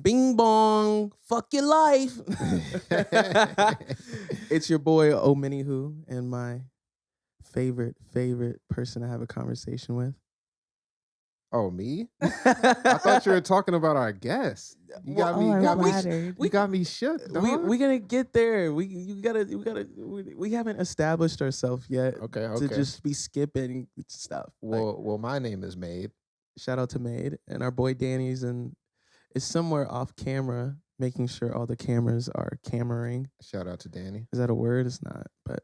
Bing bong, fuck your life. It's your boy Omenihu and my favorite person to have a conversation with. Oh, me? I thought you were talking about our guest. You got me shook. Dog. We gonna get there. We haven't established ourselves yet. Okay. To just be skipping stuff. Well, my name is Made. Shout out to Made, and our boy Danny's is somewhere off camera, making sure all the cameras are cameraing. Shout out to Danny. Is that a word? It's not, but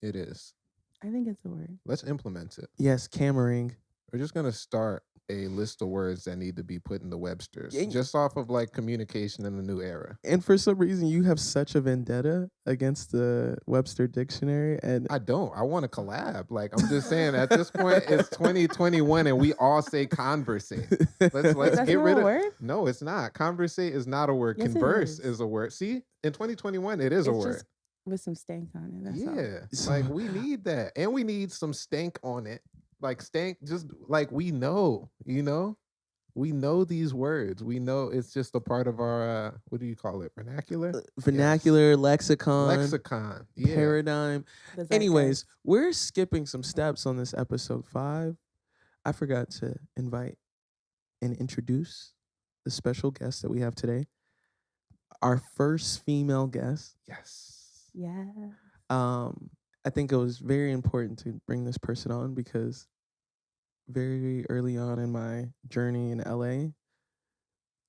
it is. I think it's a word. Let's implement it. Yes, cameraing. We're just gonna start a list of words that need to be put in the Websters, just off of like communication in the new era. And for some reason, you have such a vendetta against the Webster Dictionary, and I don't. I want to collab. Like I'm just saying, at this point, it's 2021, and we all say conversate. Let's get rid of. Word? No, it's not. Conversate is not a word. Yes, Converse is a word. See, in 2021, it is a word. Just with some stank on it. That's all. Like we need that, and we need some stank on it. Like stank, just like we know, we know these words. We know it's just a part of our what do you call it? Vernacular, yes. lexicon, yeah. Paradigm. Anyways, we're skipping some steps on this episode 5. I forgot to invite and introduce the special guest that we have today. Our first female guest. Yes. Yeah. I think it was very important to bring this person on because very early on in my journey in LA,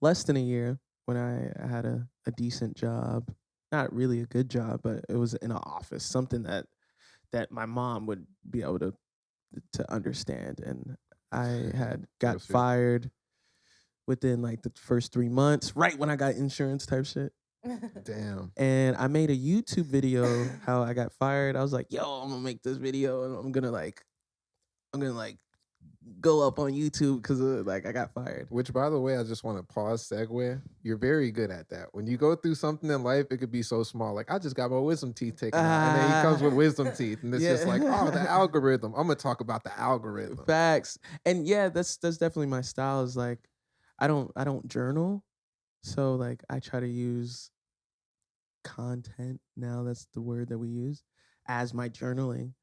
less than a year, when I had a decent job, not really a good job, but it was in an office, something that my mom would be able to understand. And I had got fired within like the first 3 months, right when I got insurance type shit. Damn. And I made a YouTube video how I got fired. I was like, yo, I'm gonna make this video and I'm gonna go up on YouTube because I got fired. Which, by the way, I just want to pause segue. You're very good at that. When you go through something in life, it could be so small. Like, I just got my wisdom teeth taken out. And then he comes with wisdom teeth. And it's just like, oh, the algorithm. I'm going to talk about the algorithm. Facts. And yeah, that's definitely my style is like, I don't journal. So like I try to use content, now that's the word that we use, as my journaling.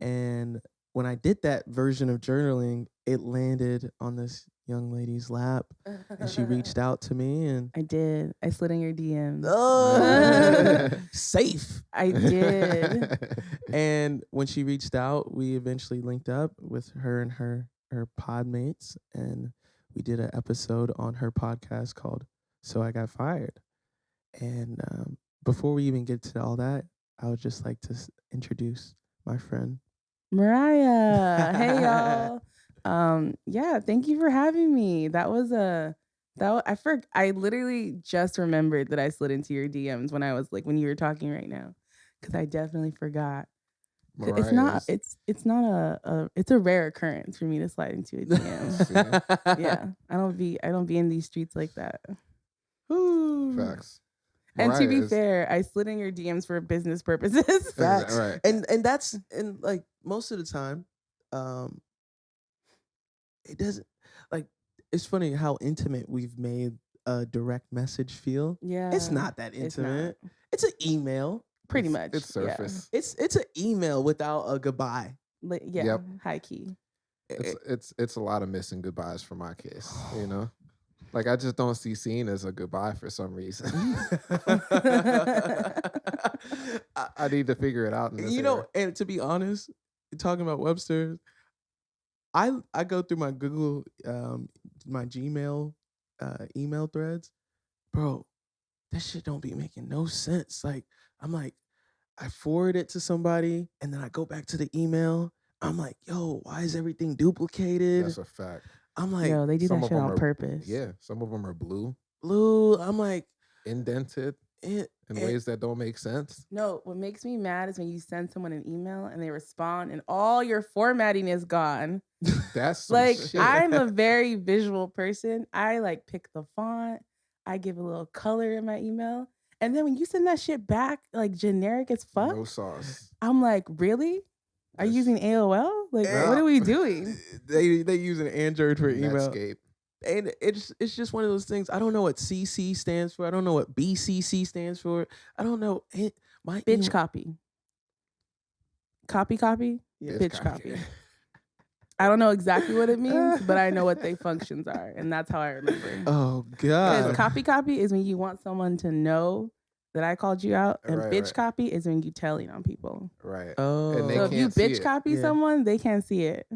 And when I did that version of journaling, it landed on this young lady's lap and she reached out to me and I did. I slid in your DMs. Oh, safe. I did. And when she reached out, we eventually linked up with her and her pod mates, and we did an episode on her podcast called So I Got Fired. And before we even get to all that, I would just like to introduce my friend Mariah. Hey y'all. Yeah, thank you for having me. I literally just remembered that I slid into your DMs when you were talking right now, because I definitely forgot. Mariah's. It's a rare occurrence for me to slide into a DM. Yeah, I don't be in these streets like that. Facts. And to be fair, I slid in your DMs for business purposes. Facts. Right. And that's, and like most of the time, it doesn't, like, it's funny how intimate we've made a direct message feel. Yeah. It's not that intimate. It's an email. Pretty much. It's surface. Yeah. It's an email without a goodbye. Yeah. Yep. High key. It's a lot of missing goodbyes for my case, you know? Like, I just don't see seen as a goodbye for some reason. I need to figure it out in this era. And to be honest, talking about Webster, I go through my Google, my Gmail email threads. Bro, that shit don't be making no sense. Like, I'm like, I forward it to somebody, and then I go back to the email. I'm like, yo, why is everything duplicated? That's a fact. I'm like, yo, they do that shit on purpose. Yeah, some of them are blue. I'm like, indented in ways that don't make sense. No, what makes me mad is when you send someone an email and they respond and all your formatting is gone. That's like shit. I'm a very visual person. I like pick the font. I give a little color in my email. And then when you send that shit back, like generic as fuck. No sauce. I'm like, really? Are you using AOL? Like, what are we doing? They use an Android for email. Netscape. And it's just one of those things. I don't know what CC stands for. I don't know what BCC stands for. I don't know. My Bitch copy. Copy. Yeah. Bitch copy. I don't know exactly what it means, but I know what they functions are, and that's how I remember. Oh Because God. copy is when you want someone to know that I called you out, and Right, bitch right. copy is when you telling on people. Right. Oh. And they So if you can't see bitch it. copy Yeah. someone, they can't see it.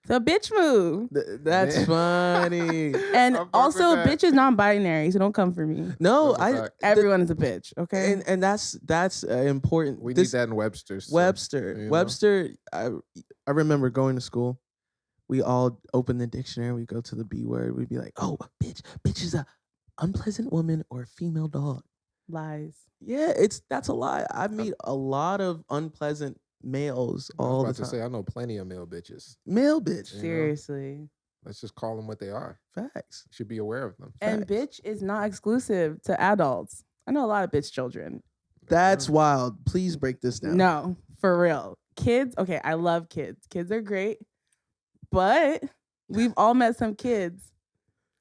So bitch move. That's Man. funny. And I fuck also, with that. bitch is non-binary, so don't come for me. No, That's a fact. Everyone is a bitch, okay? and that's important. We need that in Webster's. too, Webster. you know? Webster. I remember going to school. We all open the dictionary. We go to the B word. We'd be like, "Oh, bitch! Bitch is a unpleasant woman or a female dog." Lies. Yeah, that's a lie. I meet a lot of unpleasant males I was all the about to time. say, I know plenty of male bitches. Male bitch. You know? Seriously. Let's just call them what they are. Facts. You should be aware of them. And bitch is not exclusive to adults. I know a lot of bitch children. That's wild. Please break this down. No, for real. Kids, okay, I love kids. Kids are great. But we've all met some kids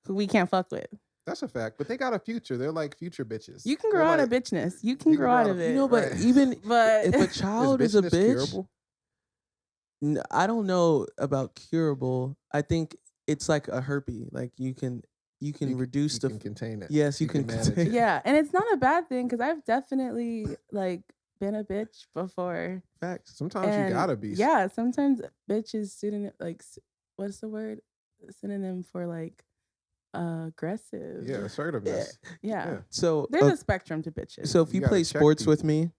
who we can't fuck with. That's a fact. But they got a future. They're like future bitches. You can grow out of bitchness. You can grow out of it. You know, but Right. even But if a child is a bitchness bitch, curable? I don't know about curable. I think it's like a herpes. Like you can reduce You can contain it. Yes, you can manage contain it. yeah, and it's not a bad thing because I've definitely like been a bitch before. Facts. Sometimes And you gotta be. Yeah, sometimes bitch is synonym, like what's the word? Synonym for like aggressive. Yeah, assertiveness. Yeah. So There's a spectrum to bitches. So if You you gotta play check sports people. with me,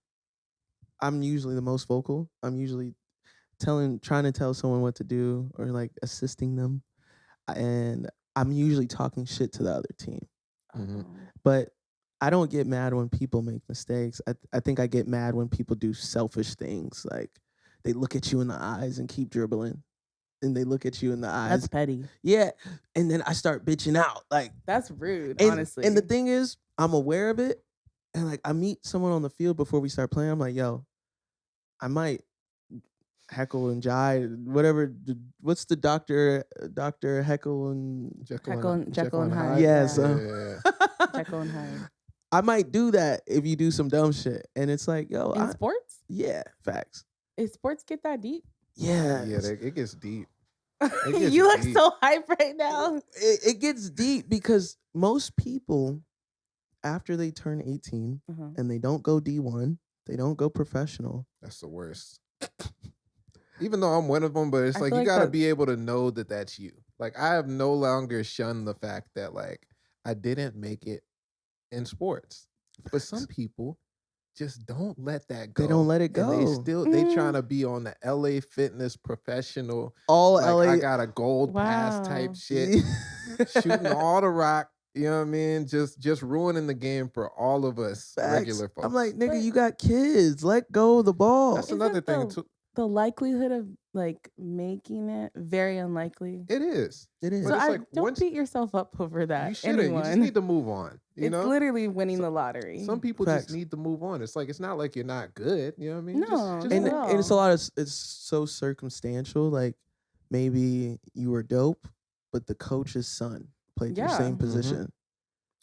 I'm usually the most vocal. I'm usually trying to tell someone what to do or like assisting them, and I'm usually talking shit to the other team. Mhm. But I don't get mad when people make mistakes. I think I get mad when people do selfish things, like they look at you in the eyes and keep dribbling, and they look at you in the eyes. That's petty. Yeah, and then I start bitching out, like That's rude, and, honestly. And the thing is, I'm aware of it, and like I meet someone on the field before we start playing. I'm like, yo, I might heckle and jive, whatever. What's the Dr. Heckle and Jekyll and Hyde. Yes, Yeah. Jekyll and Hyde. I might do that if you do some dumb shit. And it's like, yo, In sports? yeah, facts. Is sports get that deep? Yeah. Yeah, it gets deep. You look deep. so hype right now. It gets deep because most people, after they turn 18 and they don't go D1, they don't go professional. That's the worst. Even though I'm one of them, but it's like you gotta be able to know that that's you. Like I have no longer shunned the fact that like I didn't make it in sports, but some people just don't let that go. They don't let it go. And they trying to be on the LA fitness professional. All like, LA. I got a gold pass type shit, shooting all the rock. You know what I mean? Just ruining the game for all of us regular folks. I'm like, nigga, you got kids. Let go of the ball. That's another thing too. The likelihood of like making it very unlikely. It is. It is. So don't beat yourself up over that. You shouldn't. You just need to move on. You know, literally winning the lottery. Some people just need to move on. It's like it's not like you're not good. You know what I mean? No, just and it's a lot of it's so circumstantial. Like maybe you were dope, but the coach's son played your same position.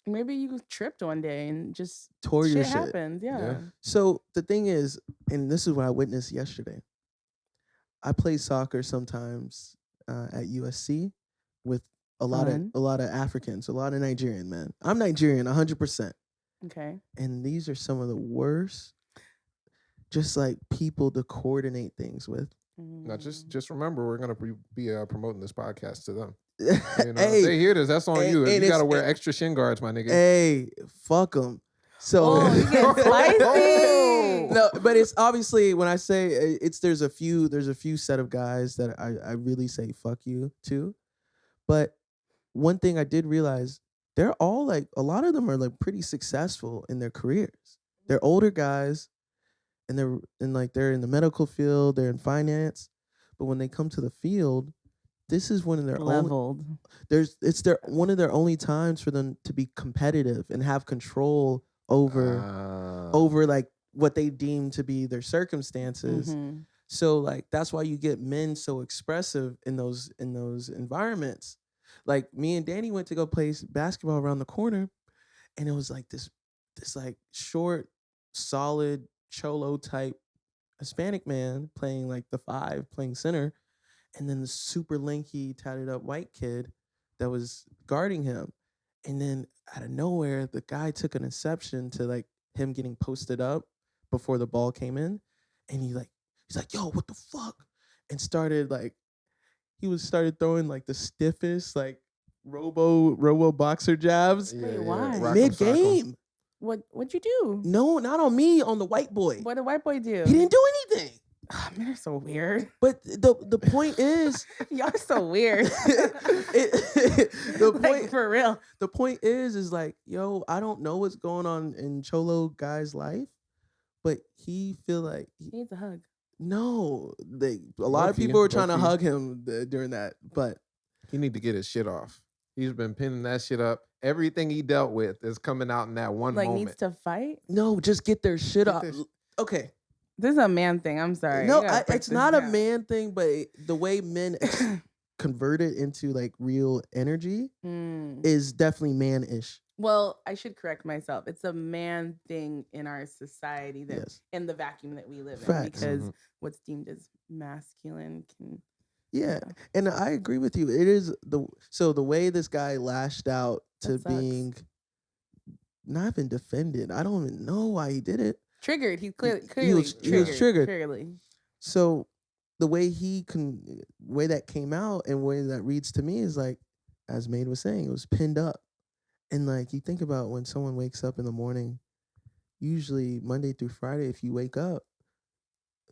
Maybe you tripped one day and just tore your shit. Happens. Yeah. So the thing is, and this is what I witnessed yesterday. I play soccer sometimes at USC with a lot of Africans, a lot of Nigerian men. I'm Nigerian, 100%. Okay. And these are some of the worst, just like people to coordinate things with. Now, just remember, we're gonna be promoting this podcast to them. You know, hey, if they hear this, that's on you. And you gotta wear extra shin guards, my nigga. Hey, fuck them. So you get spicy. No, but it's obviously when I say there's a few set of guys that I really say fuck you to. But one thing I did realize, they're all like, a lot of them are like pretty successful in their careers. They're older guys and they're in the medical field, they're in finance. But when they come to the field, this is one of their leveled. One of their only times for them to be competitive and have control over like what they deem to be their circumstances. So like that's why you get men so expressive in those environments. Like me and Danny went to go play basketball around the corner, and it was like this like short, solid cholo type Hispanic man playing like the five, playing center, and then the super lanky, tatted up white kid that was guarding him. And then out of nowhere, the guy took an exception to like him getting posted up before the ball came in, and he's like, "Yo, what the fuck?" And started throwing like the stiffest like robo boxer jabs Wait, why? mid game. What'd you do? No, not on me, on the white boy. What did white boy do? He didn't do anything. Oh, man, you're so weird. But the point is, Y'all are so weird. the Like, point for real. the point is like, yo, I don't know what's going on in Cholo guy's life, but he feel like He needs a hug. no, a lot of Low-key, people were trying to low-key. hug him during that, but He need to get his shit off. He's been pinning that shit up. Everything he dealt with is coming out in that one Like, moment. needs to fight? no, just get their shit Get off. their sh- Okay, This is a man thing. I'm sorry. no, You gotta break it's this not a down. man thing, but the way men convert it into like real energy Mm. is definitely man-ish. Well, I should correct myself. It's a man thing in our society that Yes. in the vacuum that we live in, Facts. because Mhm. what's deemed as masculine can Yeah, and I agree with you. It is the way this guy lashed out to That sucks. being not even defended. I don't even know why he did it. triggered. He clearly he was triggered. Clearly. So the way way that came out and way that reads to me is like, as Made was saying, it was pinned up. And like you think about when someone wakes up in the morning, usually Monday through Friday, if you wake up,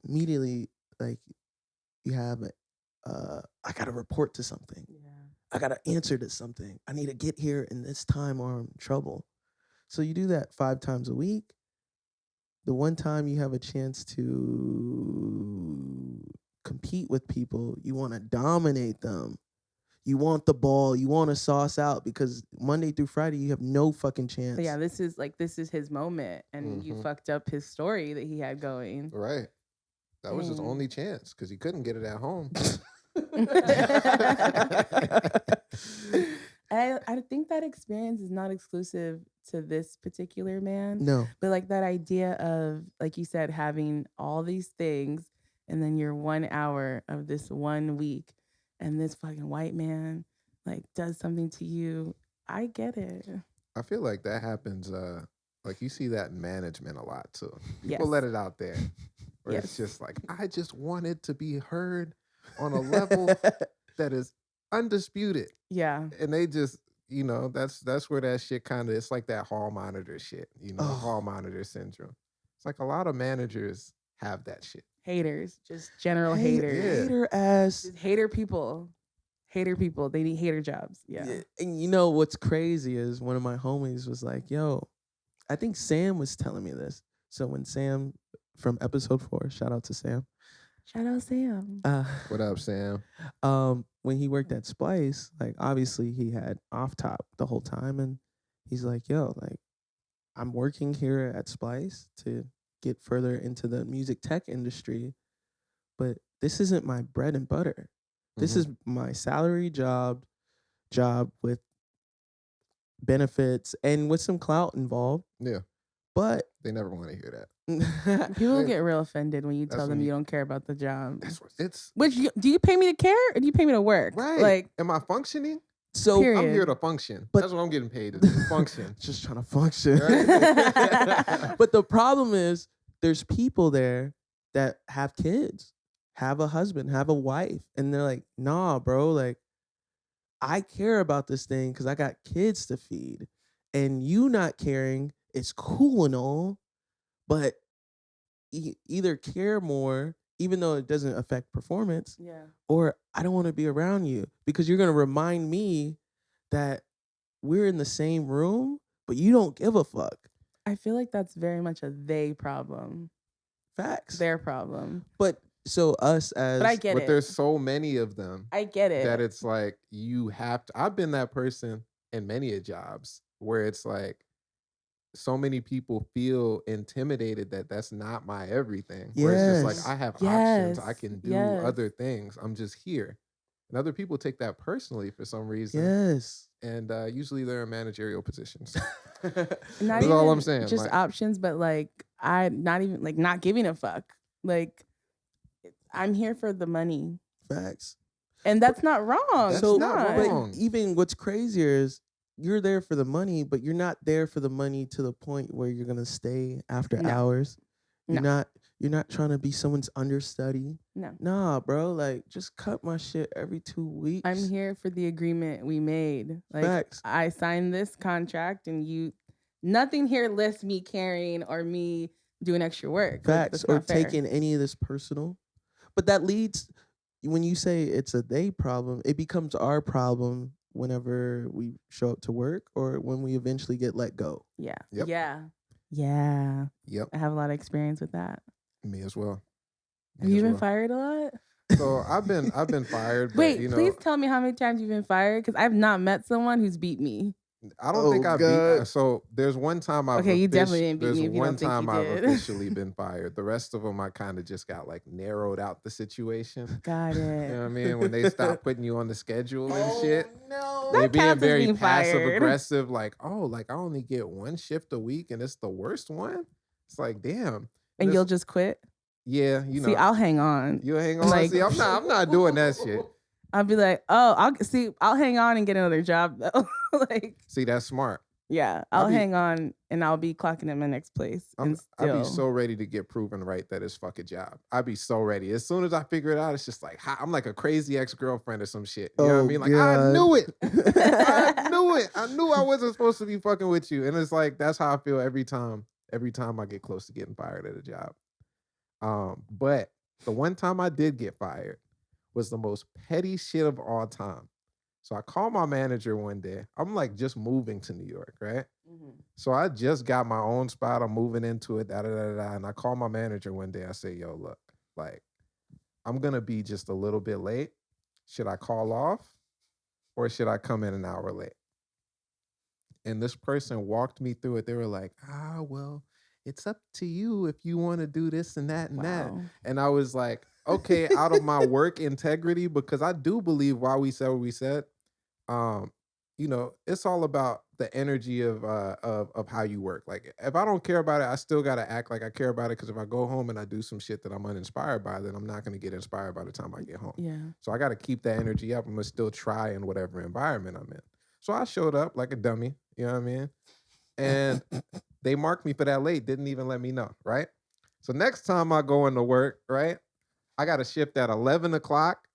immediately like you have I gotta report to something. Yeah. I gotta answer to something. I need to get here in this time or I'm in trouble. So you do that 5 times a week. The one time you have a chance to compete with people, you want to dominate them. You want the ball. You want to sauce out because Monday through Friday you have no fucking chance. So yeah, this is his moment, and you Mhm. fucked up his story that he had going. Right. That was his Dang. only chance because he couldn't get it at home. I think that experience is not exclusive to this particular man, No. but like that idea of, like you said, having all these things and then your 1 hour of this 1 week and this fucking white man like does something to you. I get it. I feel like that happens. Like you see that in management a lot too. People Yes. let it out there, where it's Yes. just like, I just wanted to be heard on a level that is undisputed, Yeah. and they just, that's where that shit kind of, it's like that hall monitor shit, Oh. hall monitor syndrome. It's like a lot of managers have that shit. Haters, just general Hater, haters. Yeah. hater ass. Just hater people. Hater people. They need hater jobs. Yeah. And you know what's crazy is one of my homies was like, yo, I think Sam was telling me this. So when Sam from episode 4, shout out to Sam. Shout out Sam. What up, Sam? When he worked at Splice, like obviously he had off top the whole time, and he's like, yo, like I'm working here at Splice to get further into the music tech industry, but this isn't my bread and butter. This is my salary job with benefits and with some clout involved. Yeah, But they never want to hear that. People Yeah. get real offended when you That's tell them when you don't care about the job. That's what it's Do you pay me to care or do you pay me to work? right. Like, Am I functioning? so Period. I'm here to function. But- That's what I'm getting paid to do. Function. just trying to function. Right? But the problem is there's people there that have kids, have a husband, have a wife, and they're like, nah, bro, like I care about this thing because I got kids to feed. And you not caring, it's cool and all, but either care more, even though it doesn't affect performance, yeah. or I don't want to be around you because you're going to remind me that we're in the same room, but you don't give a fuck. I feel like that's very much a they problem. Facts. Their problem. But so us as But I get But it. there's so many of them I get it. that it's like you have to. I've been that person in many a jobs where it's like so many people feel intimidated that that's not my everything. Where it's just Yes. like I have options. I Yes. can do Yes. other things. I'm just here. And other people take that personally for some reason. Yes. And usually they're in managerial positions. Not That's even all I'm saying. just Like, options, but like I'm not even like not giving a fuck. Like I'm here for the money, Facts. and that's not wrong. That's So, not but wrong. even what's crazier is you're there for the money, but you're not there for the money to the point where you're gonna stay after No. hours. You're No. not trying to be someone's understudy. No. Nah, bro. Like, just cut my shit every 2 weeks. I'm here for the agreement we made. Like Facts. I signed this contract, and nothing here lists me carrying or me doing extra work. Like, Facts. that's Or not fair. taking any of this personal. But that leads, when you say it's a they problem, it becomes our problem whenever we show up to work or when we eventually get let go. Yeah. Yep. Yeah. Yep. I have a lot of experience with that. Me as well. Have you been fired a lot? So I've been fired. But, Wait, you know, please tell me how many times you've been fired, because I've not met someone who's beat me. I don't think I beat. God. So there's one time I've Okay, you definitely didn't beat there's me if you one don't think you time I've did. officially been fired. The rest of them I kind of just got like narrowed out the situation. Got it. You know what I mean? When they stop putting you on the schedule and shit. No. They That being counts as very being passive fired. aggressive, like, oh, like I only get one shift a week and it's the worst one. It's like, damn. And you'll just quit? Yeah, you know. See, I'll hang on. You hang on. like- See, I'm not doing that shit. I'll be like, oh, I'll hang on and get another job though. Like, See, that's smart. yeah, I'll I'll be- hang on and I'll be clocking in my next place. And I'd be still, so ready to get proven right that it's fuck a job. I'd be so ready. As soon as I figure it out, it's just like, I'm like a crazy ex-girlfriend or some shit. You know what I mean? Like, I knew it. I knew it. I knew I wasn't supposed to be fucking with you. And it's like, that's how I feel every time I get close to getting fired at a job. But the one time I did get fired was the most petty shit of all time. So I called my manager one day. I'm like just moving to New York, right? Mhm. So I just got my own spot. I'm moving into it, And I called my manager one day. I say, yo, look, like, I'm going to be just a little bit late. Should I call off or should I come in an hour late? And this person walked me through it. They were like, well, it's up to you if you want to do this and that and that. Wow. And I was like, okay, out of my work integrity, because I do believe why we said what we said. You know, it's all about the energy of how you work. Like, if I don't care about it, I still gotta act like I care about it. Because if I go home and I do some shit that I'm uninspired by, then I'm not gonna get inspired by the time I get home. Yeah. So I gotta keep that energy up. I'm gonna still try in whatever environment I'm in. So I showed up like a dummy. You know what I mean? And they marked me for that late. Didn't even let me know. Right. So next time I go into work, right, I got a shift at 11 o'clock,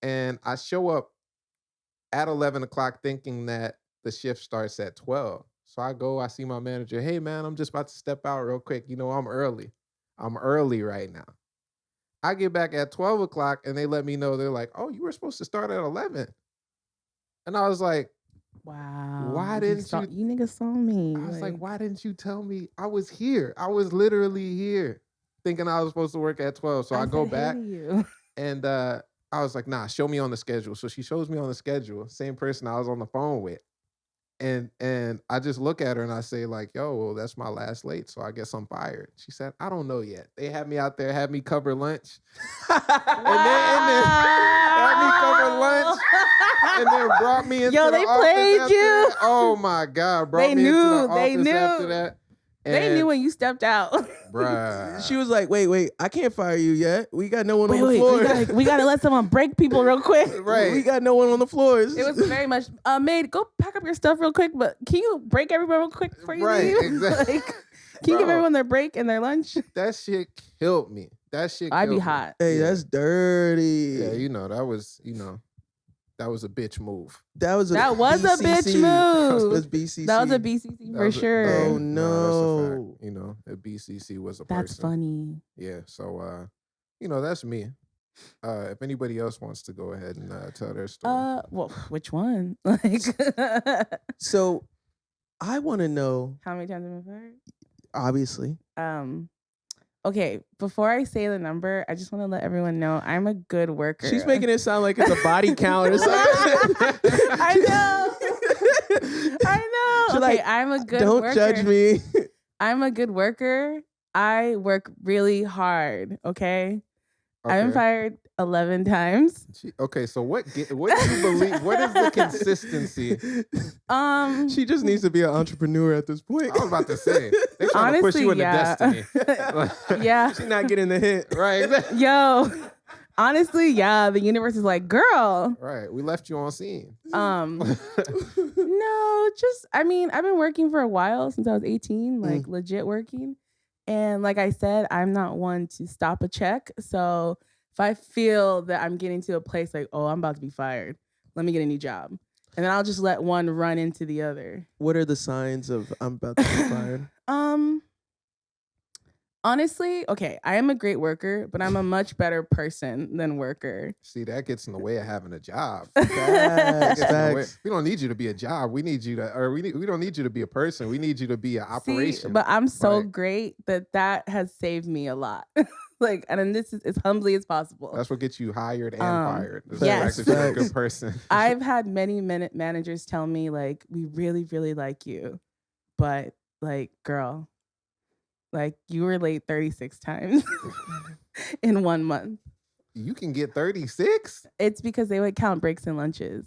and I show up at 11 o'clock thinking that the shift starts at 12. So I go, I see my manager. Hey, man, I'm just about to step out real quick. You know, I'm early. I'm early right now. I get back at 12 o'clock, and they let me know. They're like, oh, you were supposed to start at 11. And I was like, Wow. Why didn't you? You niggas saw me. I was like, why didn't you tell me? I was here. I was literally here thinking I was supposed to work at 12. So I go said, hey back to you. and I was like, nah, show me on the schedule. So she shows me on the schedule, same person I was on the phone with. And I just look at her and I say like, yo, well, that's my last late. So I guess I'm fired. She said, I don't know yet. They had me out there, had me cover lunch. and then had me cover lunch. And then brought me into Yo, the they office played after you? that. Oh my God. Brought They me into knew, the they office knew. after that. They knew when you stepped out. Bruh. She was like, wait, I can't fire you yet. We got no one on the Wait, floor. we gotta let someone break people real quick. Right. We got no one on the floors. It was very much, maid, go pack up your stuff real quick, but can you break everyone real quick before you Right, leave? exactly. Like, can you give Bro. everyone their break and their lunch? That shit killed me. That shit I'd killed be me. hot. Hey, Yeah. that's dirty. Yeah, that was a bitch move. That was a That was a bitch BCC. move. That's BCC. That was a BCC That for was a- sure. Oh, That's a no. fact. A BCC was a That's person. funny. Yeah, so that's me. If anybody else wants to go ahead and tell their story. Well, which one? Like, So I want to know, how many times have I been fired? obviously. Okay, before I say the number, I just want to let everyone know I'm a good worker. She's making it sound like it's a body count or something. I know. She's Okay, like, I'm a good Don't worker. judge me. I'm a good worker. I work really hard, okay? I've been fired 11 times. Okay, so what do you believe? What is the consistency? She just needs to be an entrepreneur at this point. I was about to say, they're trying to push you into destiny. Yeah. She's not getting the hint. Right. Yo, honestly, yeah, the universe is like, girl. Right, we left you on scene. No, just, I mean, I've been working for a while since I was 18, like legit working. And like I said, I'm not one to stop a check. So if I feel that I'm getting to a place like, oh, I'm about to be fired, let me get a new job. And then I'll just let one run into the other. What are the signs of I'm about to be fired? Honestly, okay, I am a great worker, but I'm a much better person than worker. See, that gets in the way of having a job. Facts. We don't need you to be a job. We need you to, or we don't need you to be a person. We need you to be an operation. See, but I'm so great that has saved me a lot. Like, and this is as humbly as possible. That's what gets you hired and fired. Yes, you're a good person. I've had many managers tell me, like, we really, really like you, but like, girl, like, you were late 36 times in 1 month. You can get 36? It's because they would count breaks and lunches.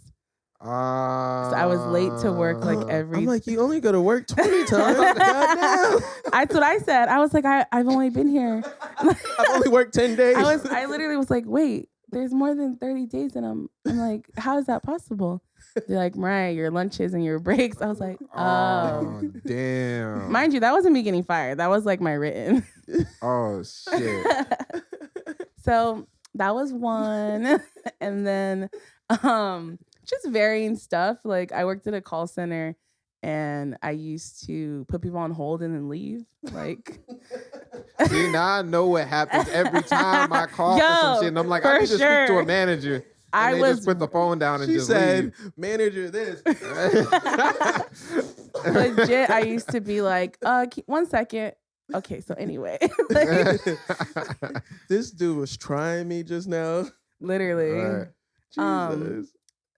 So I was late to work like every... I'm like, you only go to work 20 times? Goddamn. That's what I said. I was like, I've only been here. I've only worked 10 days. I literally was like, wait, there's more than 30 days in them. I'm like, how is that possible? They're like, Mariah, your lunches and your breaks. I was like, oh. Damn. Mind you, that wasn't me getting fired. That was like my written. Oh, shit. So that was one. And then just varying stuff. Like, I worked at a call center and I used to put people on hold and then leave. Like, see, now I know what happens every time I call for some shit. And I'm like, I need to speak to a manager. And they just put the phone down and just leave. Manager this. Legit, I used to be like, 1 second. Okay, so anyway. This dude was trying me just now. Literally. Right. Jesus.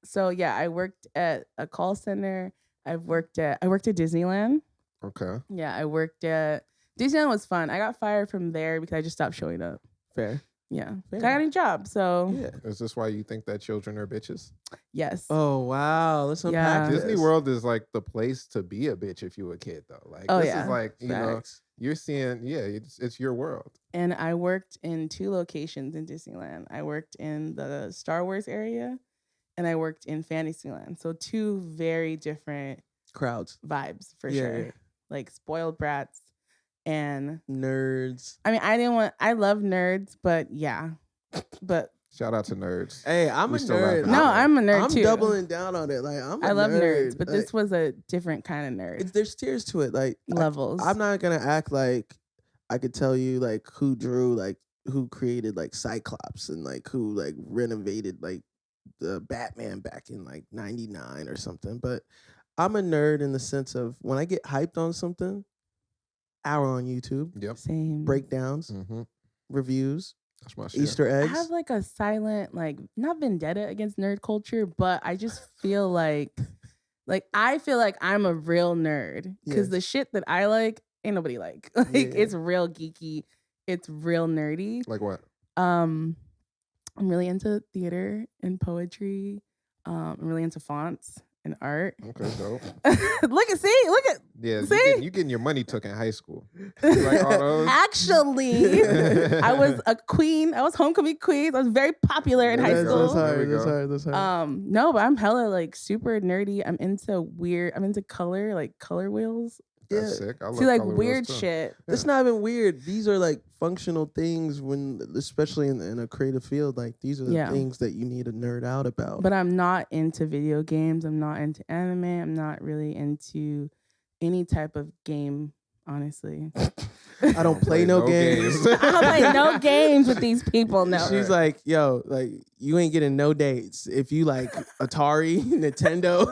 So yeah, I worked at a call center. I worked at Disneyland. Okay. Yeah, I worked at Disneyland was fun. I got fired from there because I just stopped showing up. Fair. Yeah. Fair. I got a new job. So Yeah. Is this why you think that children are bitches? yes. Oh wow. Let's unpack this. Disney World is like the place to be a bitch if you were a kid though. Like this is like, you know, you're seeing, it's your world. And I worked in 2 locations in Disneyland. I worked in the Star Wars area and I worked in Fantasyland. So 2 very different Crowds. vibes for sure. Yeah. Like spoiled brats and nerds. I mean, I love nerds, but yeah. But shout out to nerds. Hey, I'm a nerd. No, I'm a nerd too. I'm doubling down on it. Like I love nerd. nerds, but like, this was a different kind of nerd. There's tiers to it. Like levels. I'm not gonna act like I could tell you like who drew, like who created like Cyclops and like who like renovated like the Batman back in like 99 or something. But I'm a nerd in the sense of when I get hyped on something, hour on YouTube. Yep. Same. Breakdowns, reviews, that's my shit. Easter eggs. I have like a silent, like, not vendetta against nerd culture, but I just feel like I feel like I'm a real nerd because the shit that I like ain't nobody like. It's real geeky. It's real nerdy. Like what? I'm really into theater and poetry. I'm really into fonts and art. Okay, dope. look at. Yeah, see? you getting your money took in high school. Like all those? Actually, I was a queen. I was homecoming queen. I was very popular in high school. That's hard. No, but I'm hella like super nerdy. I'm into color, like color wheels. That's sick. I love See, like color weird wheels, shit. It's not even weird. These are like functional things when, especially in a creative field, like these are the things that you need to nerd out about. But I'm not into video games. I'm not into anime. I'm not really into any type of game, honestly. I don't play no games. I don't play no games with these people. No. She's like, yo, like you ain't getting no dates if you like Atari, Nintendo,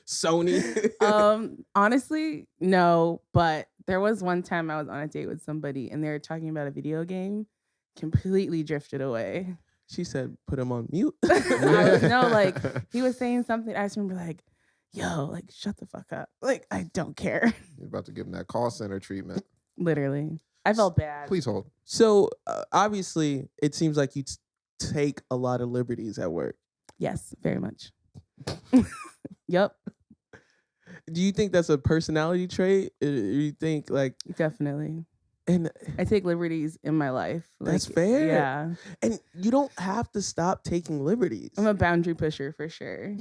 Sony. Honestly, no. But there was one time I was on a date with somebody and they were talking about a video game. Completely drifted away. She said, "Put him on mute." Like he was saying something. I just remember like, yo, like shut the fuck up. Like I don't care. You're about to give him that call center treatment. Literally. I felt bad. Please hold. So obviously, it seems like you take a lot of liberties at work. Yes, very much. Yep. Do you think that's a personality trait? You think like Definitely. and I take liberties in my life. that's fair. Yeah. And you don't have to stop taking liberties. I'm a boundary pusher for sure.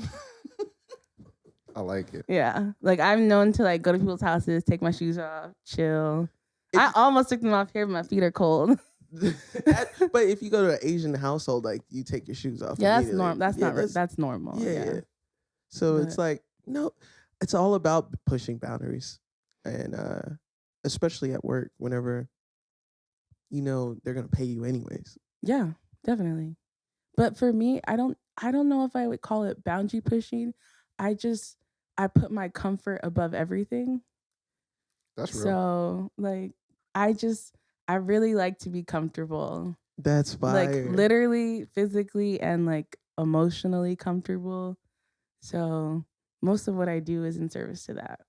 I like it. Yeah. Like I'm known to like go to people's houses, take my shoes off, chill. I almost took them off here, but my feet are cold. But if you go to an Asian household, like you take your shoes off. Yeah, that's normal. That's That's normal. Yeah. So it's like, no, it's all about pushing boundaries. And especially at work, whenever you know they're gonna pay you anyways. Yeah, definitely. But for me, I don't know if I would call it boundary pushing. I put my comfort above everything. That's real. So like I really like to be comfortable. That's fire. Like literally, physically, and like emotionally comfortable. So most of what I do is in service to that.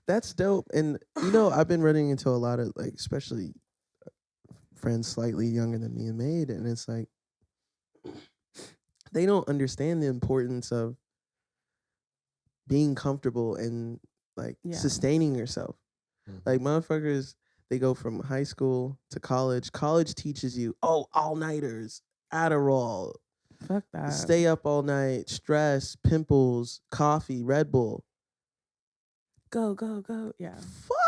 That's dope. And you know, I've been running into a lot of like, especially friends slightly younger than me and Maid, and it's like they don't understand the importance of being comfortable and like sustaining yourself. Like motherfuckers, they go from high school to college. College teaches you, all-nighters, Adderall, fuck that, stay up all night, stress, pimples, coffee, Red Bull. Go, go, go. Yeah.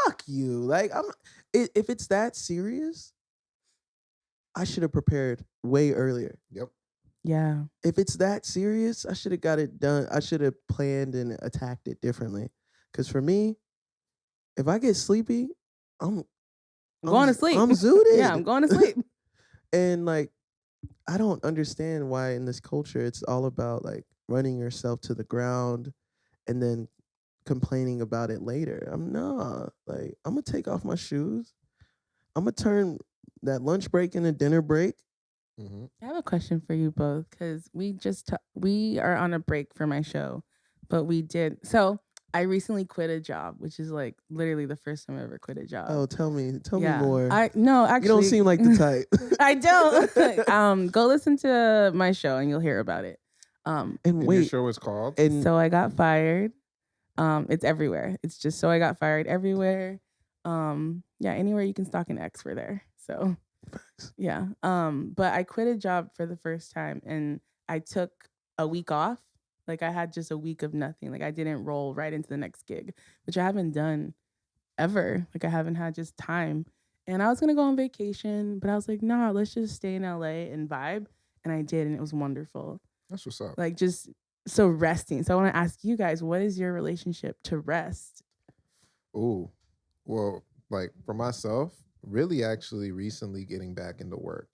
Fuck you. Like if it's that serious, I should have prepared way earlier. Yep. Yeah. If it's that serious, I should have got it done. I should have planned and attacked it differently. Because for me, if I get sleepy, I'm going to sleep. I'm zooted. Yeah, I'm going to sleep. And like, I don't understand why in this culture it's all about like running yourself to the ground and then complaining about it later. I'm gonna take off my shoes. I'm gonna turn that lunch break into dinner break. Mm-hmm. I have a question for you both because we are on a break for my show, but I recently quit a job, which is like literally the first time I ever quit a job. Oh, tell me more. No, actually, you don't seem like the type. I don't. Go listen to my show and you'll hear about it. And wait, your show is called? So I Got Fired. It's everywhere. It's just So I Got Fired everywhere. Anywhere you can stalk an ex, we're there. So yeah. But I quit a job for the first time and I took a week off. Like I had just a week of nothing. Like I didn't roll right into the next gig, which I haven't done ever. Like I haven't had just time. And I was gonna go on vacation, but I was like, nah, let's just stay in LA and vibe. And I did, and it was wonderful. That's what's up. Like just so resting. So I want to ask you guys, what is your relationship to rest? Ooh, well, like for myself, really actually recently getting back into work,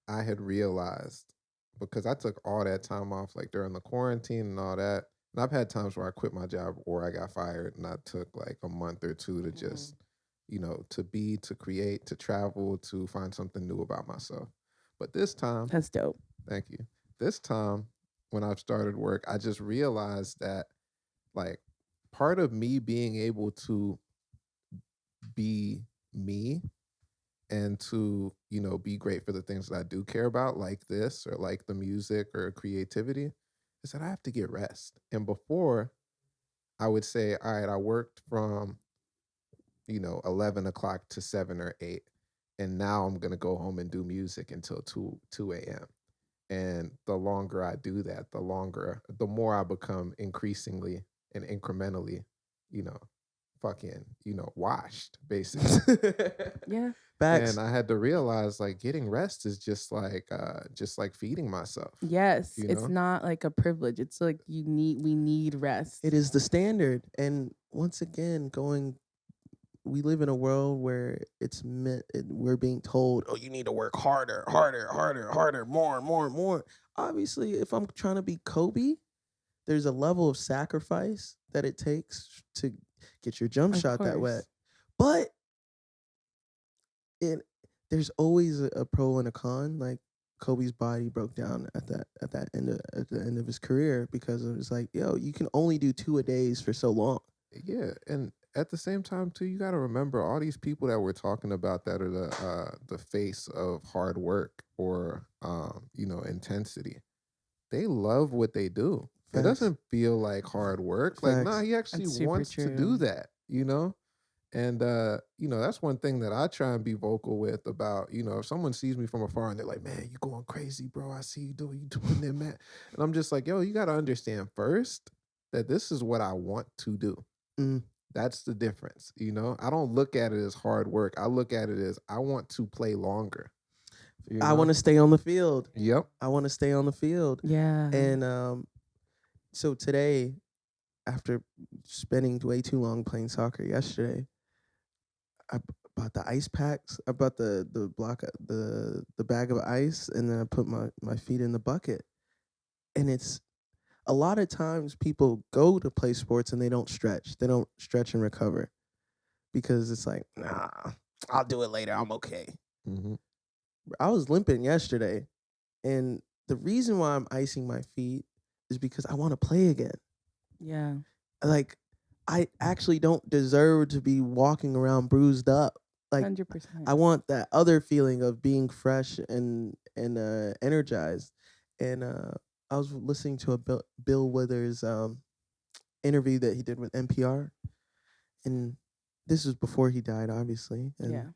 I had realized, because I took all that time off like during the quarantine and all that. And I've had times where I quit my job or I got fired and I took like a month or two to just, to create, to travel, to find something new about myself. But this time, that's dope. Thank you. This time when I've started work, I just realized that like part of me being able to be me and to, be great for the things that I do care about, like this or like the music or creativity, is that I have to get rest. And before, I would say, all right, I worked from, 11 o'clock to 7 or 8. And now I'm going to go home and do music until 2 a.m. And the longer I do that, the more I become increasingly and incrementally, washed, basically. Yeah. Facts. And I had to realize like getting rest is just like feeding myself. Yes. It's not like a privilege. It's like we need rest. It is the standard. And once again, we live in a world where we're being told, oh, you need to work harder, more. Obviously, if I'm trying to be Kobe, there's a level of sacrifice that it takes to get your jump shot that wet. But there's always a pro and a con. Like Kobe's body broke down at the end of his career because it was like, yo, you can only do 2 a days for so long. Yeah, and at the same time too, you got to remember all these people that we're talking about that are the face of hard work or intensity. They love what they do. It Facts. doesn't feel like hard work. Like, nah, Facts. he actually That's super wants to do true. that, you know? And that's one thing that I try and be vocal with about, if someone sees me from afar and they're like, man, you going crazy, bro. I see you doing it, man. And I'm just like, yo, you gotta understand first that this is what I want to do. Mm. That's the difference, I don't look at it as hard work. I look at it as I want to play longer. I want to stay on the field. Yep. I want to stay on the field. Yeah. And so today, after spending way too long playing soccer yesterday, I bought the ice packs. I bought the block the bag of ice, and then I put my feet in the bucket. And it's a lot of times people go to play sports and they don't stretch. They don't stretch and recover because it's like, nah, I'll do it later. I'm okay. Mm-hmm. I was limping yesterday, and the reason why I'm icing my feet is because I want to play again. Yeah. Like, I actually don't deserve to be walking around bruised up. Like, 100%. I want that other feeling of being fresh and energized. And I was listening to a Bill Withers interview that he did with NPR, and this was before he died, obviously. And Yeah.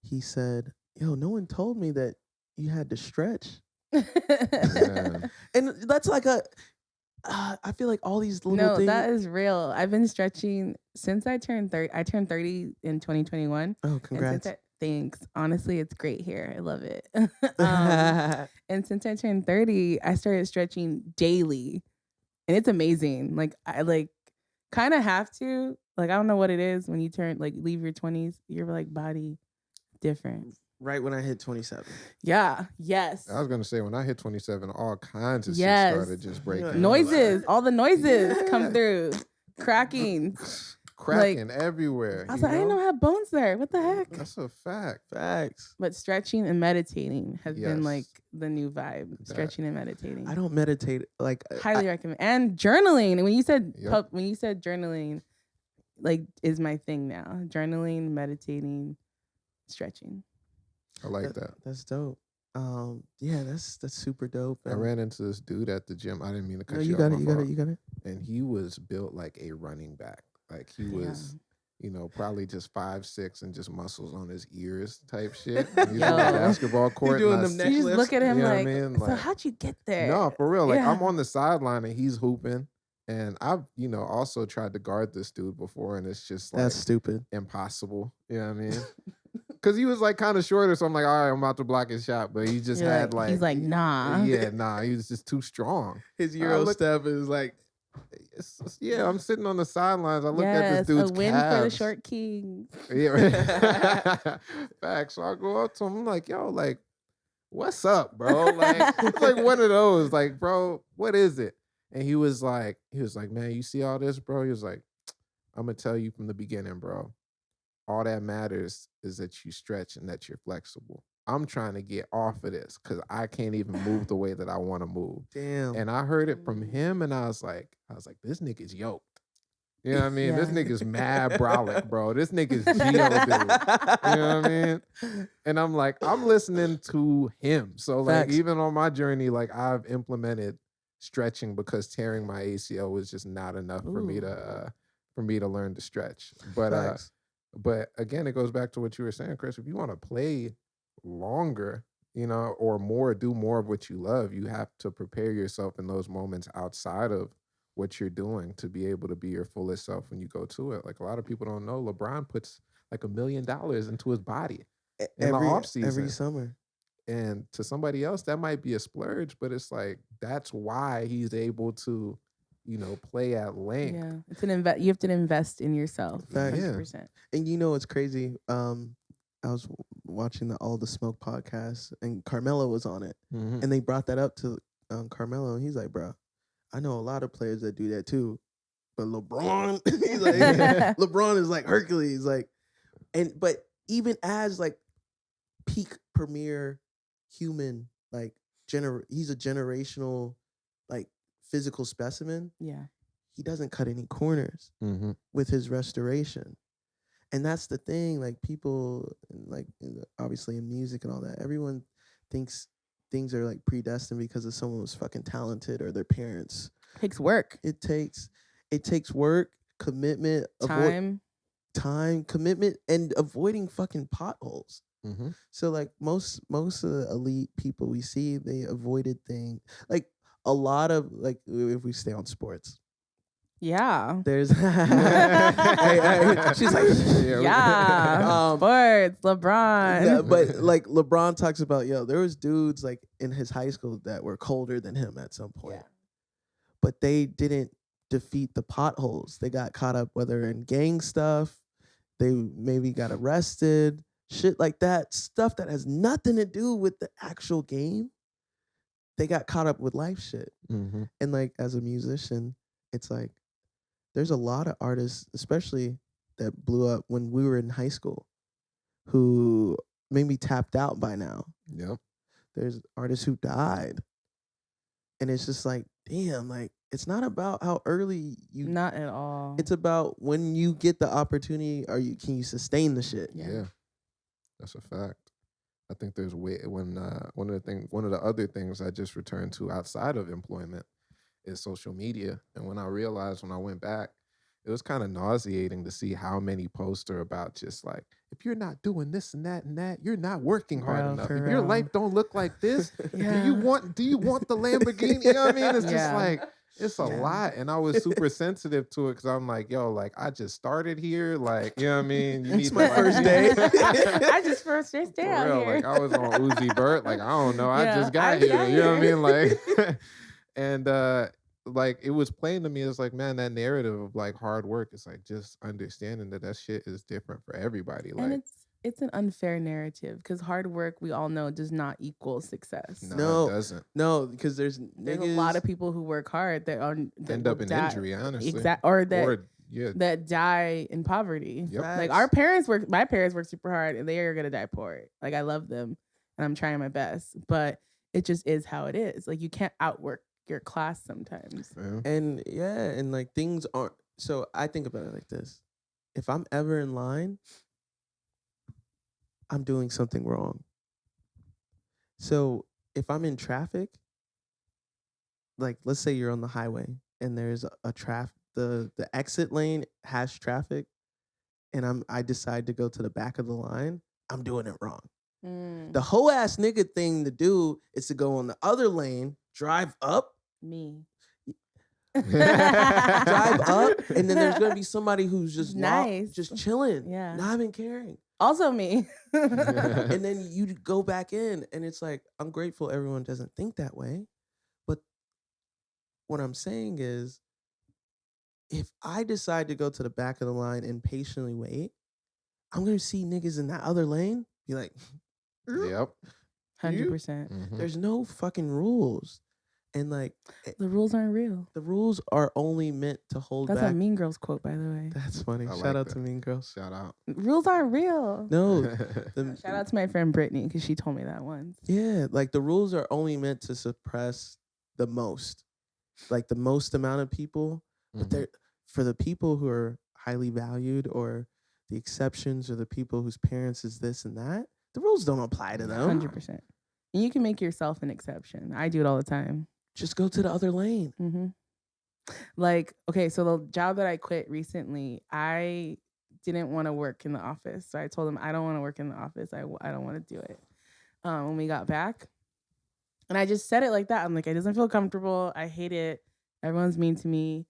he said, yo, no one told me that you had to stretch. Yeah. And that's like I feel like all these little things. That is real. I've been stretching since I turned 30. I turned 30 in 2021. Oh, congrats. Thanks. Honestly, it's great here. I love it. And since I turned 30, I started stretching daily. And it's amazing. Like, I kind of have to. Like, I don't know what it is when you leave your 20s, your body different. Right when I hit 27. Yeah. Yes. I was gonna say when I hit 27, all kinds of shit started just breaking. Yeah. Noises. All the noises come through. Cracking everywhere. I was like, I didn't know I had bones there. What the heck? That's a fact. Facts. But stretching and meditating has been the new vibe. Stretching and meditating. I don't meditate. Highly recommend. And journaling. And when you said Yep. journaling, is my thing now. Journaling, meditating, stretching. I like that. That's dope. Yeah, that's super dope. I ran into this dude at the gym. I didn't mean to cut No, you you off. got it. You got it. And he was built like a running back. Like he was, probably just 5'6" and just muscles on his ears type shit. He's on the basketball court. Doing them neck You just look at him so Like, how'd you get there? No, for real. Like I'm on the sideline and he's hooping. And I've, also tried to guard this dude before, and it's just that's stupid. Impossible. You know what I mean? Because he was kind of shorter, so I'm like, all right, I'm about to block his shot. But he just had he's like, nah. Yeah, nah, he was just too strong. His Euro step is like, I'm sitting on the sidelines. I look at this dude's a win calves. for the short kings. Yeah, right. Facts. So I go up to him, I'm like, yo, what's up, bro? It's like one of those, bro, what is it? And he was like, man, you see all this, bro? He was like, I'm gonna tell you from the beginning, bro. All that matters is that you stretch and that you're flexible. I'm trying to get off of this because I can't even move the way that I want to move. Damn. And I heard it from him, and I was like, this nigga's yoked. You know what I mean? This nigga's mad brolic, bro. This nigga's Geo dude. You know what I mean? And I'm like, I'm listening to him. So even on my journey, I've implemented stretching because tearing my ACL was just not enough for me to learn to stretch. But again, it goes back to what you were saying, Chris. If you want to play longer, or more, do more of what you love, you have to prepare yourself in those moments outside of what you're doing to be able to be your fullest self when you go to it. Like a lot of people don't know, LeBron puts $1 million into his body in the off season every summer. And to somebody else, that might be a splurge, but it's that's why he's able to, play at length. Yeah, it's you have to invest in yourself. 100%. And it's crazy. I was watching the All the Smoke podcast, and Carmelo was on it, and they brought that up to Carmelo, and he's like, "Bro, I know a lot of players that do that too, but LeBron, he's like, LeBron is like Hercules, but even as peak premier human, he's a generational physical specimen. Yeah, he doesn't cut any corners with his restoration. And that's the thing, like people, like obviously in music and all that, everyone thinks things are like predestined because of someone who's fucking talented or their parents. Takes work. It takes work, commitment, Time, commitment, and avoiding fucking potholes. So like most of the elite people we see, they avoided things. Like a lot of, like, if we stay on sports. Yeah. There's she's like, sports, LeBron. Yeah, but like LeBron talks about, there was dudes like in his high school that were colder than him at some point. Yeah. But they didn't defeat the potholes. They got caught up whether in gang stuff, they maybe got arrested, shit like that, stuff that has nothing to do with the actual game. They got caught up with life shit. And like as a musician, it's like there's a lot of artists, especially that blew up when we were in high school, who maybe tapped out by now. Yep. There's artists who died. And it's just like, damn, like it's not about how early you. Not at all. It's about when you get the opportunity, can you sustain the shit? Yeah. That's a fact. I think there's one of the other things I just returned to outside of employment is social media. And when I realized when I went back, it was kind of nauseating to see how many posts are about just like, if you're not doing this and that, you're not working hard enough. If your life don't look like this, do you want the Lamborghini? You know what I mean? It's just like, it's a lot. And I was super sensitive to it because I'm like, yo, like I just started here. Like, you know what I mean? You it's my first day. I just first day out here. Like I was on Uzi Vert. Like, I don't know. I just got here. You know what I mean? Like, and like it was plain to me. It's like, man, that narrative of like hard work is like just understanding that shit is different for everybody. Like, and it's an unfair narrative because hard work, we all know, does not equal success. No, it doesn't. No, because there's a lot of people who work hard that end up in injury, honestly. That die in poverty. Yep. Like my parents work super hard and they are gonna die poor. Like I love them and I'm trying my best, but it just is how it is. Like you can't outwork your class sometimes. And like things aren't. So I think about it like this: if I'm ever in line, I'm doing something wrong. So if I'm in traffic, like let's say you're on the highway and there's the exit lane has traffic, and I decide to go to the back of the line, I'm doing it wrong. The whole ass nigga thing to do is to go on the other lane, drive up. Me. Drive up, and then there's gonna be somebody who's just nice, just chilling, not even caring. Also me. And then you go back in, and it's like, I'm grateful everyone doesn't think that way, but what I'm saying is, if I decide to go to the back of the line and patiently wait, I'm gonna see niggas in that other lane be like, yep, 100%. There's no fucking rules. And like the rules aren't real. The rules are only meant to hold back. That's a Mean Girls quote, by the way. That's funny. Shout out to Mean Girls. Shout out. Rules aren't real. No. Shout out to my friend Brittany because she told me that once. Yeah, like the rules are only meant to suppress the most, like the most amount of people. But they're for the people who are highly valued or the exceptions or the people whose parents is this and that. The rules don't apply to them. 100%. And you can make yourself an exception. I do it all the time. Just go to the other lane. Like, okay, so the job that I quit recently, I didn't want to work in the office. So I told them I don't want to work in the office. I don't want to do it. When we got back. And I just said it like that. I'm like, it doesn't feel comfortable. I hate it. Everyone's mean to me.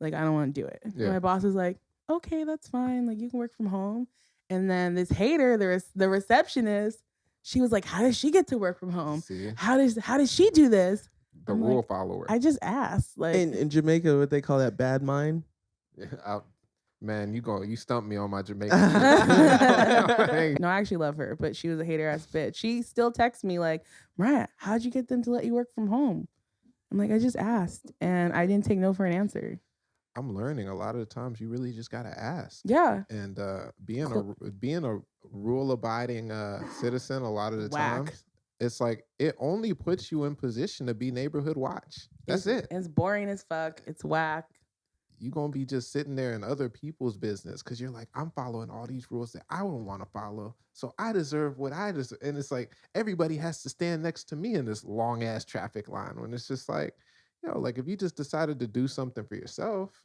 Like, I don't want to do it. Yeah. And my boss is like, okay, that's fine. Like, you can work from home. And then this hater, the receptionist, she was like, how does she get to work from home? See? How does she do this? The rule follower. I just asked. Like in Jamaica, what they call that, bad mind? Yeah, man, you stumped me on my Jamaican. No, I actually love her, but she was a hater ass bitch. She still texts me like, Mariah, how'd you get them to let you work from home? I'm like, I just asked, and I didn't take no for an answer. I'm learning a lot of the times you really just gotta ask. Yeah. And being a rule abiding citizen, a lot of the times, it's like it only puts you in position to be neighborhood watch. That's it. It's boring as fuck. It's whack. you're going to be just sitting there in other people's business because you're like, I'm following all these rules that I wouldn't want to follow. So I deserve what I deserve. And it's like, everybody has to stand next to me in this long ass traffic line when it's just like, like if you just decided to do something for yourself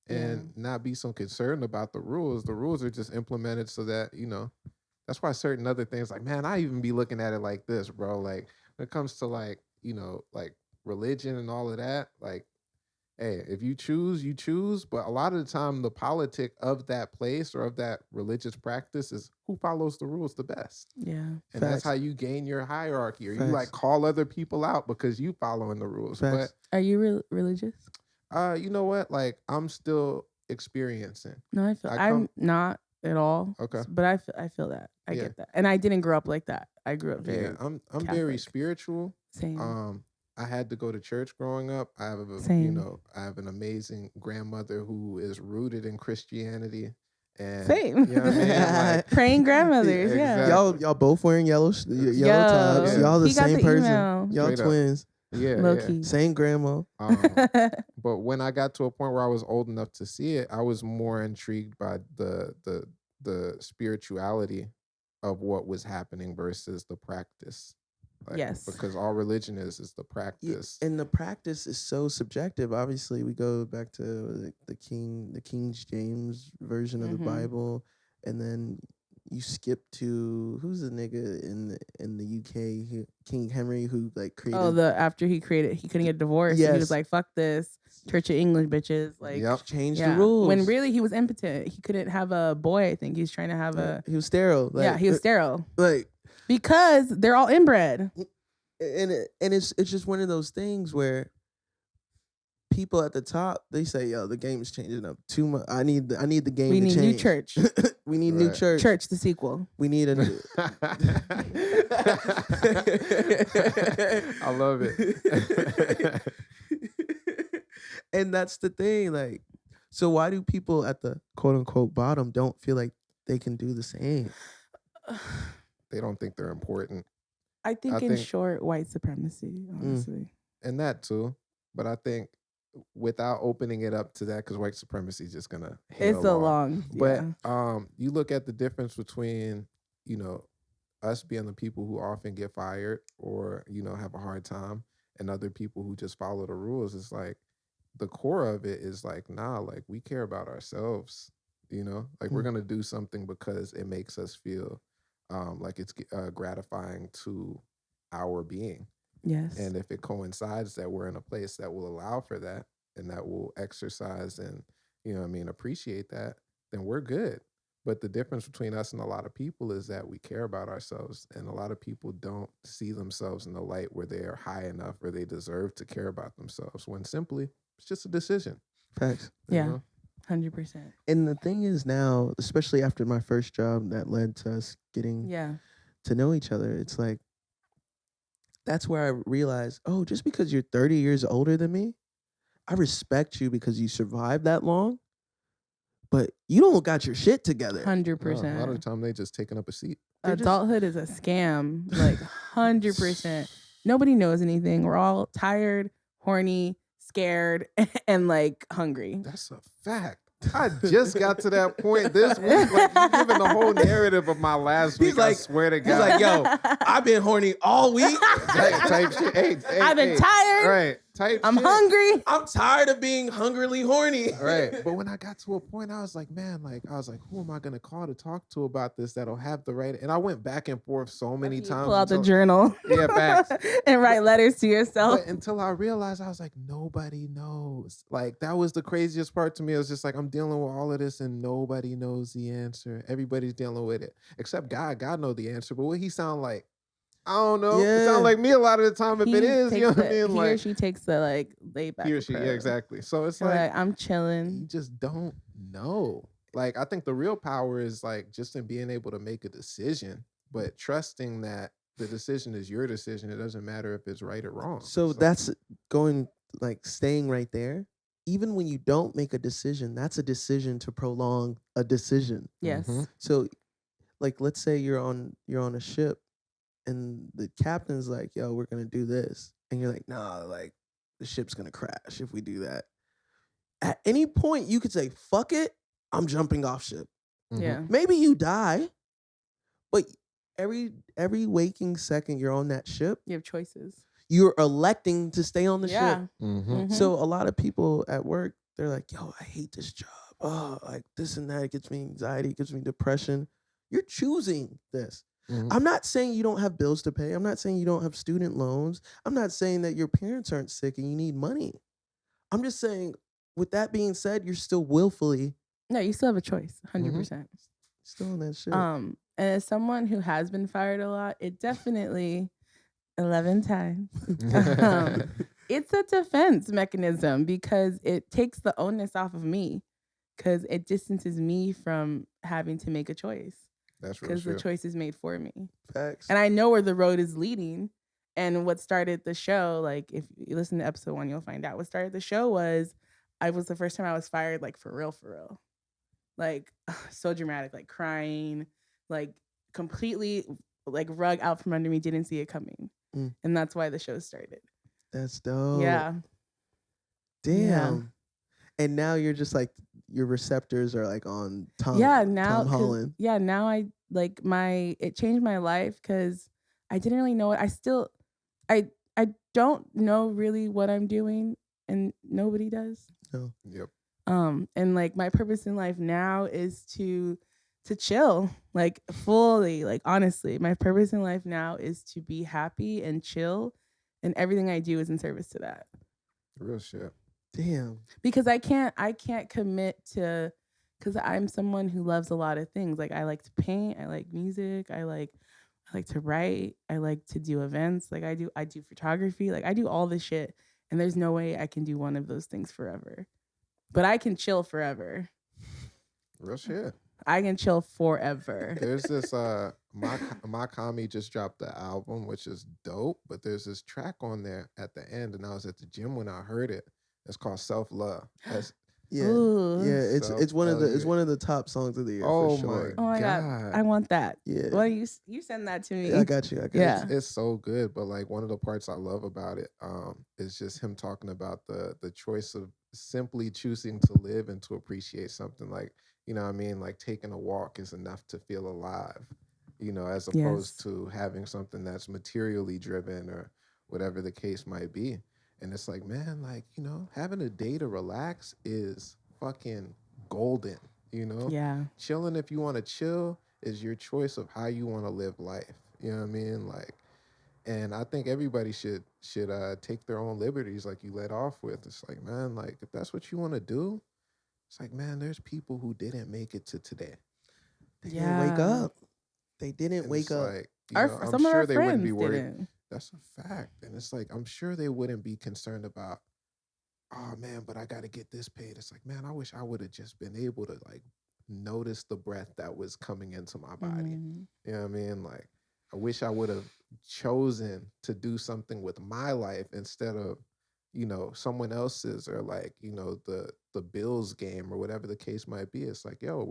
and not be so concerned about the rules are just implemented so that, that's why certain other things like, man, I even be looking at it like this, bro. Like when it comes to like, like religion and all of that, like, hey, if you choose, you choose. But a lot of the time, the politic of that place or of that religious practice is who follows the rules the best. Yeah. And Facts. that's how you gain your hierarchy, or Facts. you like call other people out because you following the rules. Facts. Are you religious? But you know what? Like I'm still experiencing. No, I'm not at all. Okay. But I feel that. I get that. And I didn't grow up like that. I grew up very I'm Catholic. very spiritual. Same. I had to go to church growing up. I have I have an amazing grandmother who is rooted in Christianity. And Same. You know what I mean? Like, praying grandmothers. Exactly. Yeah. Y'all both wearing yellow tops. Yeah. Y'all the He got same the person. email. Y'all Straight up. twins. Yeah. Low yeah. key. Same grandma. But when I got to a point where I was old enough to see it, I was more intrigued by the spirituality of what was happening versus the practice. Like, yes. Because all religion is the practice. Yeah, and the practice is so subjective. Obviously, we go back to the King James version of the Bible, and then you skip to who's the nigga in the UK, King Henry, who like created. After he couldn't get divorced. Yes. He was like, "Fuck this, Church of England bitches." Like, change the rules. When really he was impotent. He couldn't have a boy. I think he was trying to have he was sterile. Like, he was sterile. Like. Because they're all inbred. And it's just one of those things where people at the top, they say, yo, the game is changing up too much. I need the game to change. We need new church. We need new church. Church the sequel. We need a new I love it. And that's the thing, like, so why do people at the quote unquote bottom don't feel like they can do the same? They don't think they're important. I think short, white supremacy, honestly. And that too. But I think without opening it up to that, because white supremacy is just gonna it's a long. But you look at the difference between, us being the people who often get fired or, have a hard time, and other people who just follow the rules. It's like the core of it is like, nah, like we care about ourselves, like we're gonna do something because it makes us feel like it's gratifying to our being. Yes. And if it coincides that we're in a place that will allow for that and that will exercise and, appreciate that, then we're good. But the difference between us and a lot of people is that we care about ourselves. And a lot of people don't see themselves in the light where they are high enough or they deserve to care about themselves, when simply it's just a decision. Facts. Yeah. 100%. And the thing is now, especially after my first job that led to us getting to know each other, it's like, that's where I realized, oh, just because you're 30 years older than me, I respect you because you survived that long, but you don't got your shit together. 100%. A lot of the time they just taking up a seat. Adulthood is a scam, like 100%. Nobody knows anything. We're all tired, horny, scared, and like hungry. That's a fact. I just got to that point this week. Like, you're giving the whole narrative of my last week. I swear to God. He's like, yo, I've been horny all week. type shit. Hey, I've been tired. Right. I'm hungry. I'm tired of being hungrily horny. Right. But when I got to a point, I was like, man, who am I going to call to talk to about this that'll have the right? And I went back and forth so many times. Pull out the journal. Yeah, facts. And write letters to yourself. But until I realized, I was like, nobody knows. Like, that was the craziest part to me. It was just like, I'm dealing with all of this and nobody knows the answer. Everybody's dealing with it. Except God. God knows the answer. But what he sound like? I don't know. Yeah. It sounds like me a lot of the time. If it is, you know what I mean? He or she takes the laid back. He or she, yeah, exactly. So it's like I'm chilling. You just don't know. Like, I think the real power is like just in being able to make a decision, but trusting that the decision is your decision. It doesn't matter if it's right or wrong. So that's staying right there. Even when you don't make a decision, that's a decision to prolong a decision. Yes. Mm-hmm. So, like, let's say you're on a ship, and the captain's like, yo, we're going to do this. And you're like, nah, like, the ship's going to crash if we do that. At any point, you could say, fuck it, I'm jumping off ship. Yeah. Maybe you die, but every waking second you're on that ship, You have choices. you're electing to stay on the ship. Mm-hmm. So a lot of people at work, they're like, yo, I hate this job. Oh, like this and that. It gives me anxiety, it gives me depression. You're choosing this. I'm not saying you don't have bills to pay. I'm not saying you don't have student loans. I'm not saying that your parents aren't sick and you need money. I'm just saying, with that being said, you're still willfully. No, you still have a choice, 100%. Still on that shit. And as someone who has been fired a lot, it definitely 11 times. It's a defense mechanism because it takes the onus off of me because it distances me from having to make a choice. That's real because true. the choice is made for me. Facts. And I know where the road is leading. And what started the show, like if you listen to episode 1, you'll find out. What started the show was the first time I was fired, like for real. Like so dramatic, like crying, like completely like rug out from under me, didn't see it coming. And that's why the show started. That's dope. Yeah. Damn. Yeah. And now you're just like, your receptors are like on Tom. Yeah, now Tom Holland. Yeah, now I like it changed my life because I didn't really know it. I don't know really what I'm doing, and nobody does. No. Yep. And like my purpose in life now is to chill, like fully, like honestly, my purpose in life now is to be happy and chill, and everything I do is in service to that. Real shit. Damn. Because I can't commit to, because I'm someone who loves a lot of things. Like I like to paint, I like music, I like to write, I like to do events, like I do photography, like I do all this shit, and there's no way I can do one of those things forever. But I can chill forever. Real shit. I can chill forever. There's this my Kami just dropped the album, which is dope, but there's this track on there at the end, and I was at the gym when I heard it. It's called Self Love. Yeah. Ooh. Yeah, it's one of the top songs of the year for sure. Oh my God. I want that. Yeah. Well, you send that to me. Yeah, I got you. Yeah. It's so good, but like one of the parts I love about it is just him talking about the choice of simply choosing to live and to appreciate something. Like, you know what I mean? Like taking a walk is enough to feel alive, you know, as opposed to having something that's materially driven or whatever the case might be. And it's like, man, like, you know, having a day to relax is fucking golden, you know? Yeah. Chilling if you want to chill is your choice of how you want to live life. You know what I mean? Like, and I think everybody should take their own liberties, like you let off with. It's like, man, like, if that's what you want to do, it's like, man, there's people who didn't make it to today. They didn't wake up. They didn't wake up. Like, I'm sure they wouldn't be worried. That's a fact. And it's like, I'm sure they wouldn't be concerned about, oh man, but I got to get this paid. It's like, man, I wish I would have just been able to like notice the breath that was coming into my body. You know what I mean? Like, I wish I would have chosen to do something with my life instead of, you know, someone else's, or like, you know, the Bills game or whatever the case might be. It's like, yo,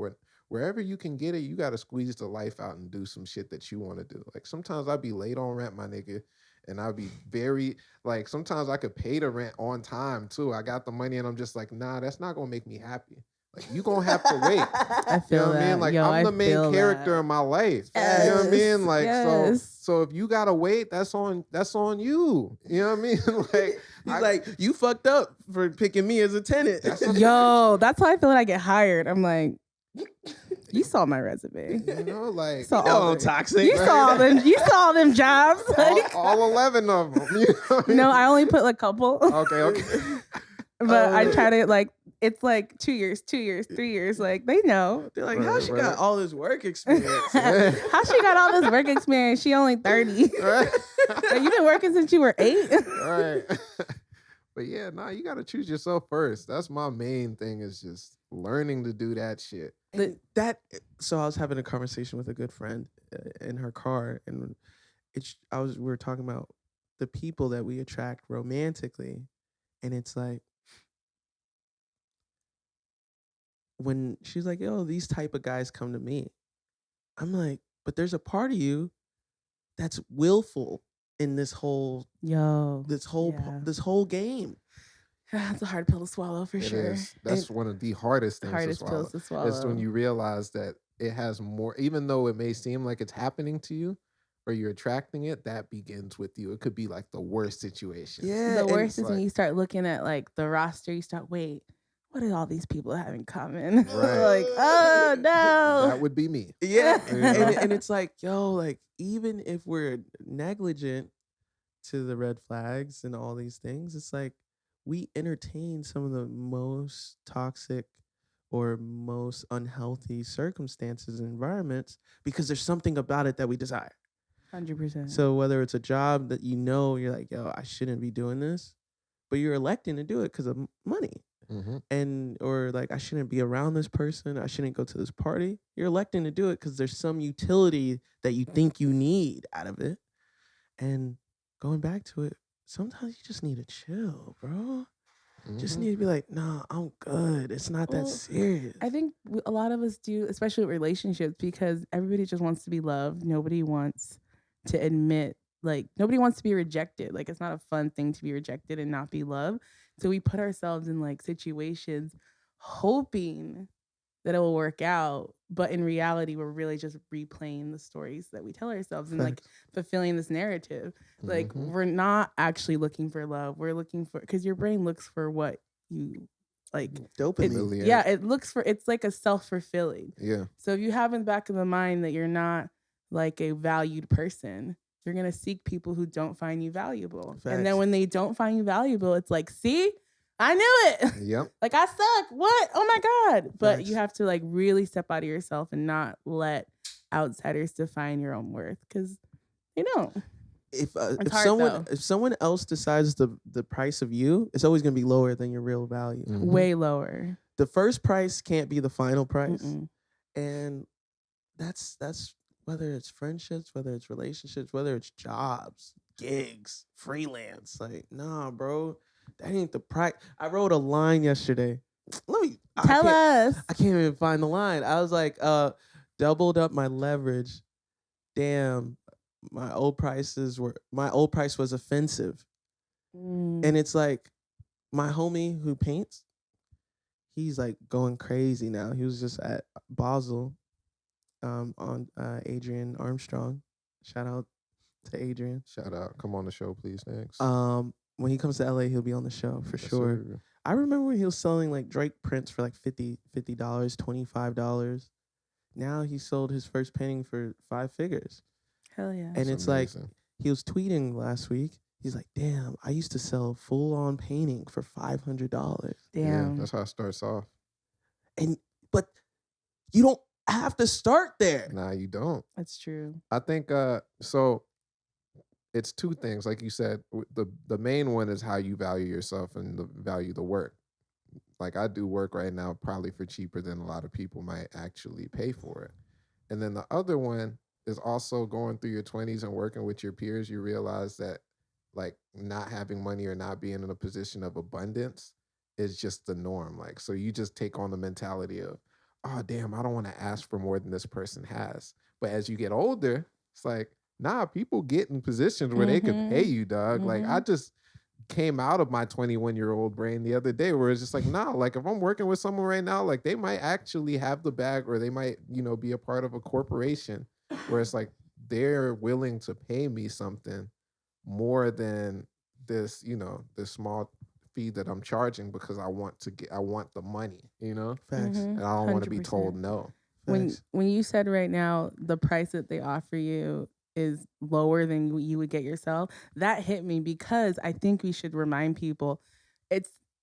wherever you can get it, you got to squeeze the life out and do some shit that you want to do. Like sometimes I'd be late on rent, my nigga, and I'd be very, like, sometimes I could pay the rent on time too. I got the money and I'm just like, nah, that's not going to make me happy. Like, you going to have to wait. I feel you know what I mean? Like, I'm the main character in my life. Yes. You know what I mean? Like, yes. so if you got to wait, that's on you. You know what I mean? Like, He's like, you fucked up for picking me as a tenant. Yo, that's how I feel when I get hired. I'm like, you saw my resume. You know, like, I'm toxic. You saw them. You saw them jobs. Like, all 11 of them. You know what I mean? No, I only put a couple. Okay. But I try to, like, it's like 2 years, 3 years. Like, they know. They're like, how she got all this work experience? How she got all this work experience? She only 30. Right. Like, you've been working since you were 8. Right. But yeah, you got to choose yourself first. That's my main thing, is just learning to do that shit. So I was having a conversation with a good friend in her car, and we were talking about the people that we attract romantically, and it's like, when she's like, yo, these type of guys come to me, I'm like, but there's a part of you that's willful in this whole game. That's a hard pill to swallow for It sure. is. That's one of the hardest things to Hardest swallow. pills to It's swallow. when you realize that it has more, even though it may seem like it's happening to you or you're attracting it, that begins with you. It could be like the worst situation. Yeah, The and worst it's is when like- you start looking at like the roster, you start, wait, what do all these people have in common? Right. Like, oh no. That would be me. yeah, You know? and it's like, yo, like even if we're negligent to the red flags and all these things, it's like we entertain some of the most toxic or most unhealthy circumstances and environments because there's something about it that we desire. 100%. So whether it's a job that you know you're like, yo, I shouldn't be doing this, but you're electing to do it because of money. Mm-hmm. And or like I shouldn't be around this person, I shouldn't go to this party. You're electing to do it because there's some utility that you think you need out of it. And going back to it, sometimes you just need to chill, bro. Just Mm-hmm. need to be like, nah, I'm good. It's not that Well, serious. I think a lot of us do, especially with relationships, because everybody just wants to be loved. Nobody wants to admit, like, nobody wants to be rejected. Like, it's not a fun thing to be rejected and not be loved. So we put ourselves in like situations hoping that it will work out. But in reality, we're really just replaying the stories that we tell ourselves and like Facts. fulfilling this narrative. Like, Mhm. we're not actually looking for love. We're looking for, because your brain looks for what you like. Dopamine. Familiar. Yeah, it looks for, it's like a self-fulfilling. Yeah. So if you have in the back of the mind that you're not like a valued person, you're going to seek people who don't find you valuable. And then Facts. when they don't find you valuable, it's like, see, I knew it. Yep. Like, I suck. What? Oh my God. But Facts. you have to like really step out of yourself and not let outsiders define your own worth, because they don't. If It's hard, though. if someone else decides the price of you, it's always gonna be lower than your real value. Mhm. Way lower. The first price can't be the final price. Mm-mm. And that's whether it's friendships, whether it's relationships, whether it's jobs, gigs, freelance. Like, nah, bro, that ain't the price. I wrote a line yesterday. Let me Tell us. I can't even find the line. I was like, doubled up my leverage. Damn, my old price was offensive. Mm. And it's like my homie who paints, he's like going crazy now. He was just at Basel on Adrian Armstrong. Shout out to Adrian. Shout out. Come on the show, please. Thanks. When he comes to LA, he'll be on the show for Yes, sure. sir. I remember when he was selling like Drake prints for like $50, $25. Now he sold his first painting for 5 figures. Hell yeah. And That's it's like amazing. he was tweeting last week. He's like, damn, I used to sell full on painting for $500. Yeah, Damn. that's how it starts off. But you don't have to start there. Nah, you don't. That's true. I think so it's two things. Like you said, the main one is how you value yourself and value the work. Like I do work right now probably for cheaper than a lot of people might actually pay for it. And then the other one is also going through your 20s and working with your peers. You realize that like not having money or not being in a position of abundance is just the norm. Like, so you just take on the mentality of, oh, damn, I don't want to ask for more than this person has. But as you get older, it's like, nah, people get in positions where they could pay you, dog. Like, I just came out of my 21-year-old brain the other day where it's just like, nah, like if I'm working with someone right now, like they might actually have the bag or they might, be a part of a corporation where it's like they're willing to pay me something more than this, this small fee that I'm charging because I want the money, Facts. and I don't want to be 100%. told no. When you said right now the price that they offer you is lower than you would get yourself, that hit me because I think we should remind people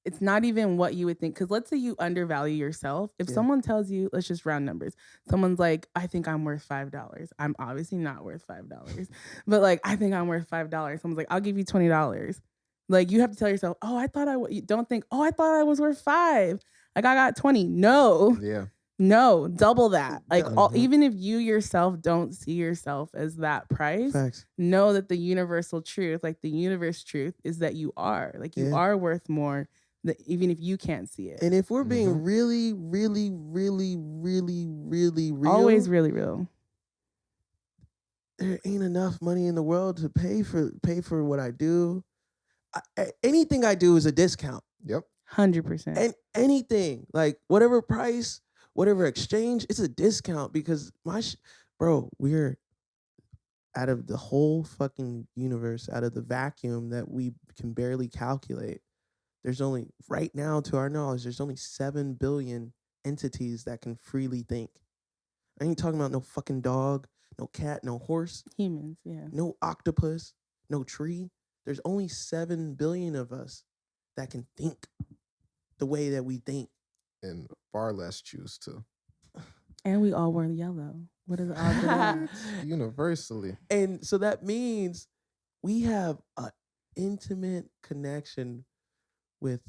it's not even what you would think. Because let's say you undervalue yourself. If someone tells you, let's just round numbers, someone's like, I think I'm worth $5. I'm obviously not worth $5, but like I think I'm worth $5. Someone's like, I'll give you $20. Like you have to tell yourself, oh, I thought don't think, oh, I thought I was worth $5. Like I got 20. No. Yeah. No, double that. Like Mhm. even if you yourself don't see yourself as that price, Facts. know that the universal truth, like the universe truth, is that you are. Like you are worth more, even if you can't see it. And if we're being really, really, really, really, really real, Always really real. there ain't enough money in the world to pay for what I do. Anything I do is a discount. Yep. 100%. And anything, like whatever price, whatever exchange, it's a discount because bro, we're out of the whole fucking universe, out of the vacuum that we can barely calculate. There's only, right now, to our knowledge, there's only 7 billion entities that can freely think. I ain't talking about no fucking dog, no cat, no horse, Humans, yeah. no octopus, no tree. There's only 7 billion of us that can think the way that we think. And far less choose to. And we all wear yellow. What are the odds of that? Universally. And so that means we have an intimate connection with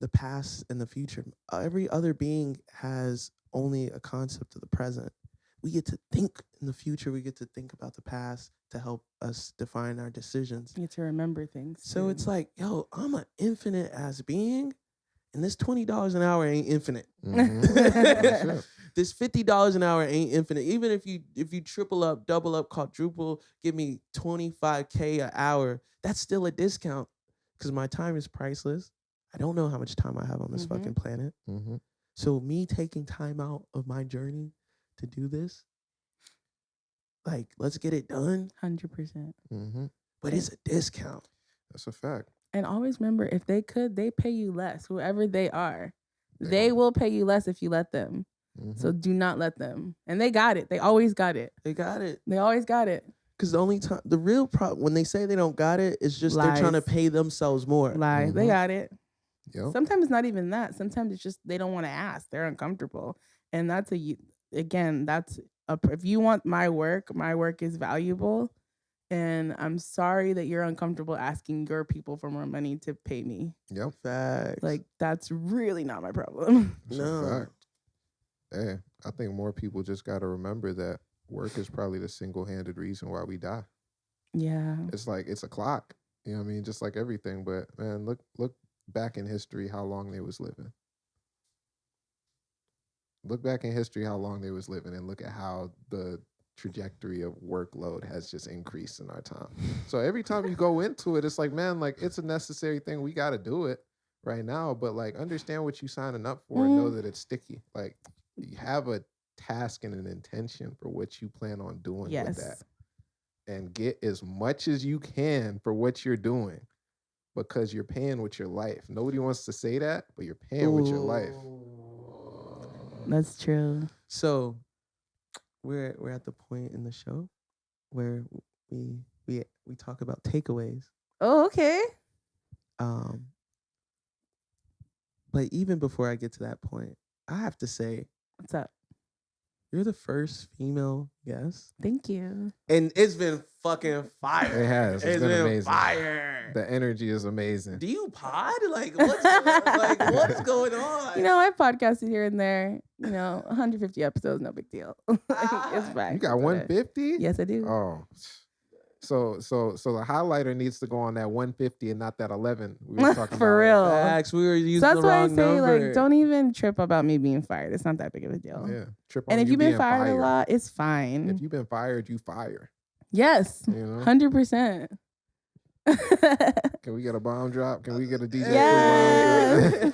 the past and the future. Every other being has only a concept of the present. We get to think in the future. We get to think about the past to help us define our decisions. You get to remember things. So too. it's like, yo, I'm an infinite ass being, and this $20 an hour ain't infinite. Mm-hmm. This $50 an hour ain't infinite. Even if you triple up, double up, quadruple, give me $25K an hour, that's still a discount because my time is priceless. I don't know how much time I have on this fucking planet. Mm-hmm. So me taking time out of my journey to do this, like, let's get it done. 100%. Mm-hmm. But it's a discount. That's a fact. And always remember, if they could, they pay you less. Whoever they are, they will pay you less if you let them. Mm-hmm. So do not let them. And they got it. They always got it. They got it. They always got it. Because the only time, the real problem, when they say they don't got it, it's just Lies. they're trying to pay themselves more. Lies. They got it. Yep. Sometimes it's not even that. Sometimes it's just they don't want to ask. They're uncomfortable. And that's if you want my work is valuable. And I'm sorry that you're uncomfortable asking your people for more money to pay me. Yep. Facts. Like, that's really not my problem. That's a fact. Hey, I think more people just got to remember that work is probably the single-handed reason why we die. Yeah. It's like, it's a clock. You know what I mean? Just like everything. But, man, look back in history how long they was living. Look back in history how long they was living and look at how the trajectory of workload has just increased in our time. So every time you go into it, it's like, man, like, it's a necessary thing. We got to do it right now. But, like, understand what you signing up for and know that it's sticky. Like, you have a task and an intention for what you plan on doing with that. And get as much as you can for what you're doing because you're paying with your life. Nobody wants to say that, but you're paying with your life. That's true. So we're at the point in the show where we talk about takeaways. Oh, okay. But even before I get to that point, I have to say, what's up? You're the first female guest. Thank you. And it's been fucking fire. It has. It's been amazing. Fire. The energy is amazing. Do you pod? Like, what's going on? You know, I podcasted here and there. 150 episodes, no big deal. It's fine. You got 150? Yes, I do. Oh. So the highlighter needs to go on that 150 and not that 11 we were talking For about. real. Facts. We were using so that's the why I wrong say, number. like, don't even trip about me being fired. It's not that big of a deal. Yeah. Trip on and if you you've been being fired a lot, it's fine. If you've been fired, you fire. Yes. 100%. Can we get a bomb drop? Can we get a DJ? Yes.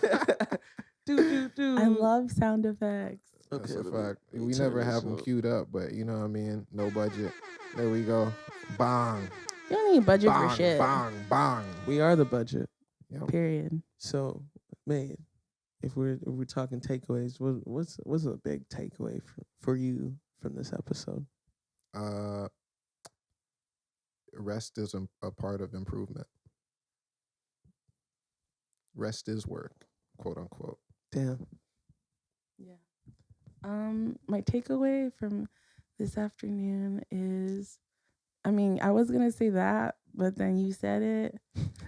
do. I love sound effects. That's a fact. We never have them queued up, but you know what I mean? No budget. There we go. Bang. You don't need budget bang, for shit. Bang, bang. We are the budget. Yep. Period. So, man, if we're talking takeaways, what's a big takeaway for you from this episode? Rest is a part of improvement. Rest is work, quote unquote. Damn. Yeah. My takeaway from this afternoon is, I was gonna say that, but then you said it.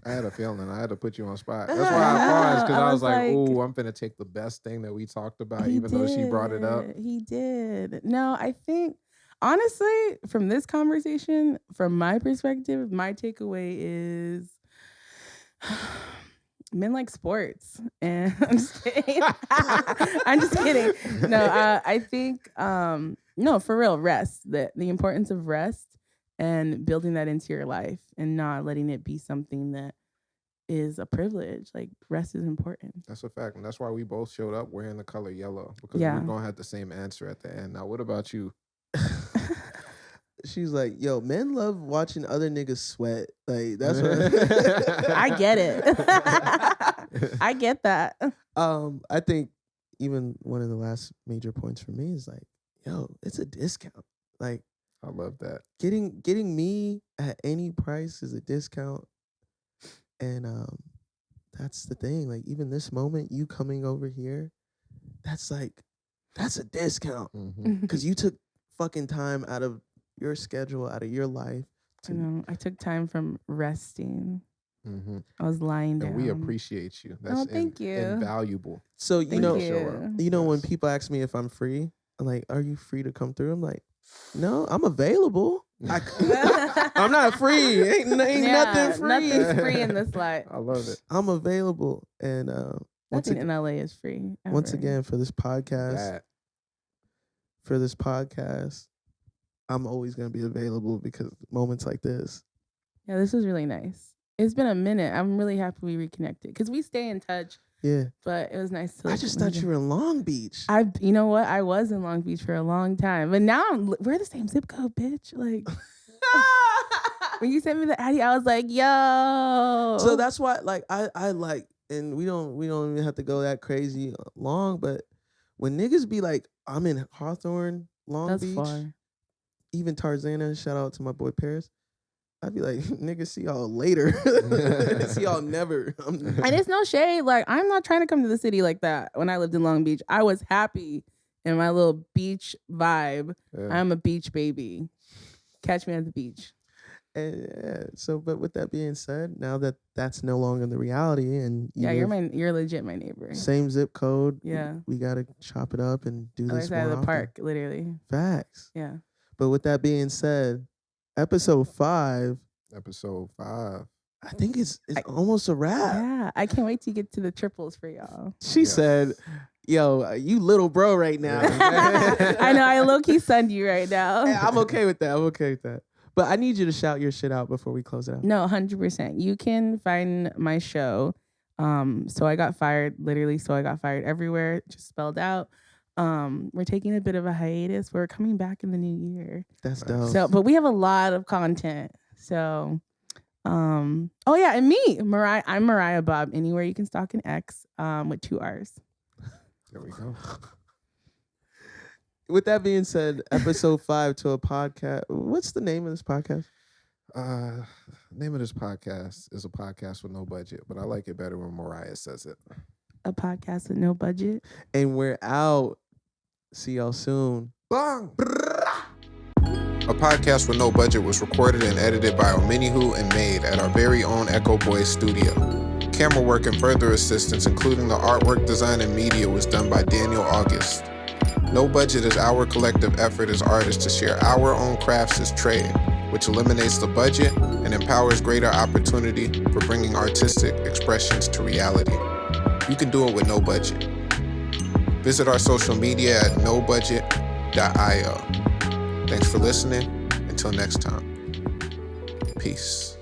I had a feeling. I had to put you on spot. That's why I paused, because I was like, "Ooh, I'm finna take the best thing that we talked about, even though she brought it up." He did. No, I think, honestly, from this conversation, from my perspective, my takeaway is men like sports. And I'm just kidding. I'm just kidding. No, I think, no, for real, rest. The importance of rest and building that into your life and not letting it be something that is a privilege. Like rest is important. That's a fact. And that's why we both showed up wearing the color yellow, because Yeah. we're going to have the same answer at the end. Now, what about you? She's like, yo, men love watching other niggas sweat. Like, that's what I get it. I get that. I think even one of the last major points for me is like, yo, it's a discount. Like, I love that. getting me at any price is a discount. And that's the thing. Like, even this moment, you coming over here, that's a discount. Because you took fucking time out of your schedule, out of your life. I know. I took time from resting. Mm-hmm. I was lying down. And we appreciate you. That's thank you. Invaluable. So, Thank you. You know, when people ask me if I'm free, I'm like, are you free to come through? I'm like, no, I'm available. I'm not free. Ain't nothing free. Nothing's free in this life. I love it. I'm available. And Nothing in LA is free. Ever. once again, for this podcast, I'm always going to be available because moments like this. Yeah, this was really nice. It's been a minute. I'm really happy we reconnected because we stay in touch. Yeah. But it was nice to. I just thought you were in Long Beach. You know what? I was in Long Beach for a long time. But now we're the same zip code, bitch. Like, when you sent me the Addy, I was like, yo. So that's why, like, I like, and we don't even have to go that crazy long, but when niggas be like, I'm in Hawthorne, Long Beach. Far. Even Tarzana, shout out to my boy Paris. I'd be like, niggas, see y'all later. See y'all never. And it's no shade. Like, I'm not trying to come to the city like that. When I lived in Long Beach, I was happy in my little beach vibe. Yeah. I'm a beach baby. Catch me at the beach. And so, but with that being said, now that that's no longer the reality, and you're legit my neighbor. Same zip code. Yeah, we gotta chop it up and do this. Other side of the park, literally. Facts. Yeah. But with that being said, episode 5. I think it's almost a wrap. Yeah, I can't wait to get to the triples for y'all. She said, yo, you little bro right now. I know, I low-key sunned you right now. Yeah, I'm okay with that. But I need you to shout your shit out before we close it out. No, 100%. You can find my show. So I Got Fired, literally So I Got Fired Everywhere, just spelled out. We're taking a bit of a hiatus. We're coming back in the new year. That's dope. So, but we have a lot of content. So, oh yeah, and me, I'm Marriahbob. Anywhere you can stalk an X, with 2 R's. There we go. With that being said, episode 5 to a podcast. What's the name of this podcast? Name of this podcast is A Podcast with No Budget, but I like it better when Mariah says it. A podcast with no budget. And we're out. See y'all soon. Bang! A Podcast with No Budget was recorded and edited by Omenihu and made at our very own Echo Boyz Studio. Camera work and further assistance, including the artwork, design, and media, was done by Daniel August. No Budget is our collective effort as artists to share our own crafts as trade, which eliminates the budget and empowers greater opportunity for bringing artistic expressions to reality. You can do it with no budget. Visit our social media at nobudget.io. Thanks for listening. Until next time. Peace.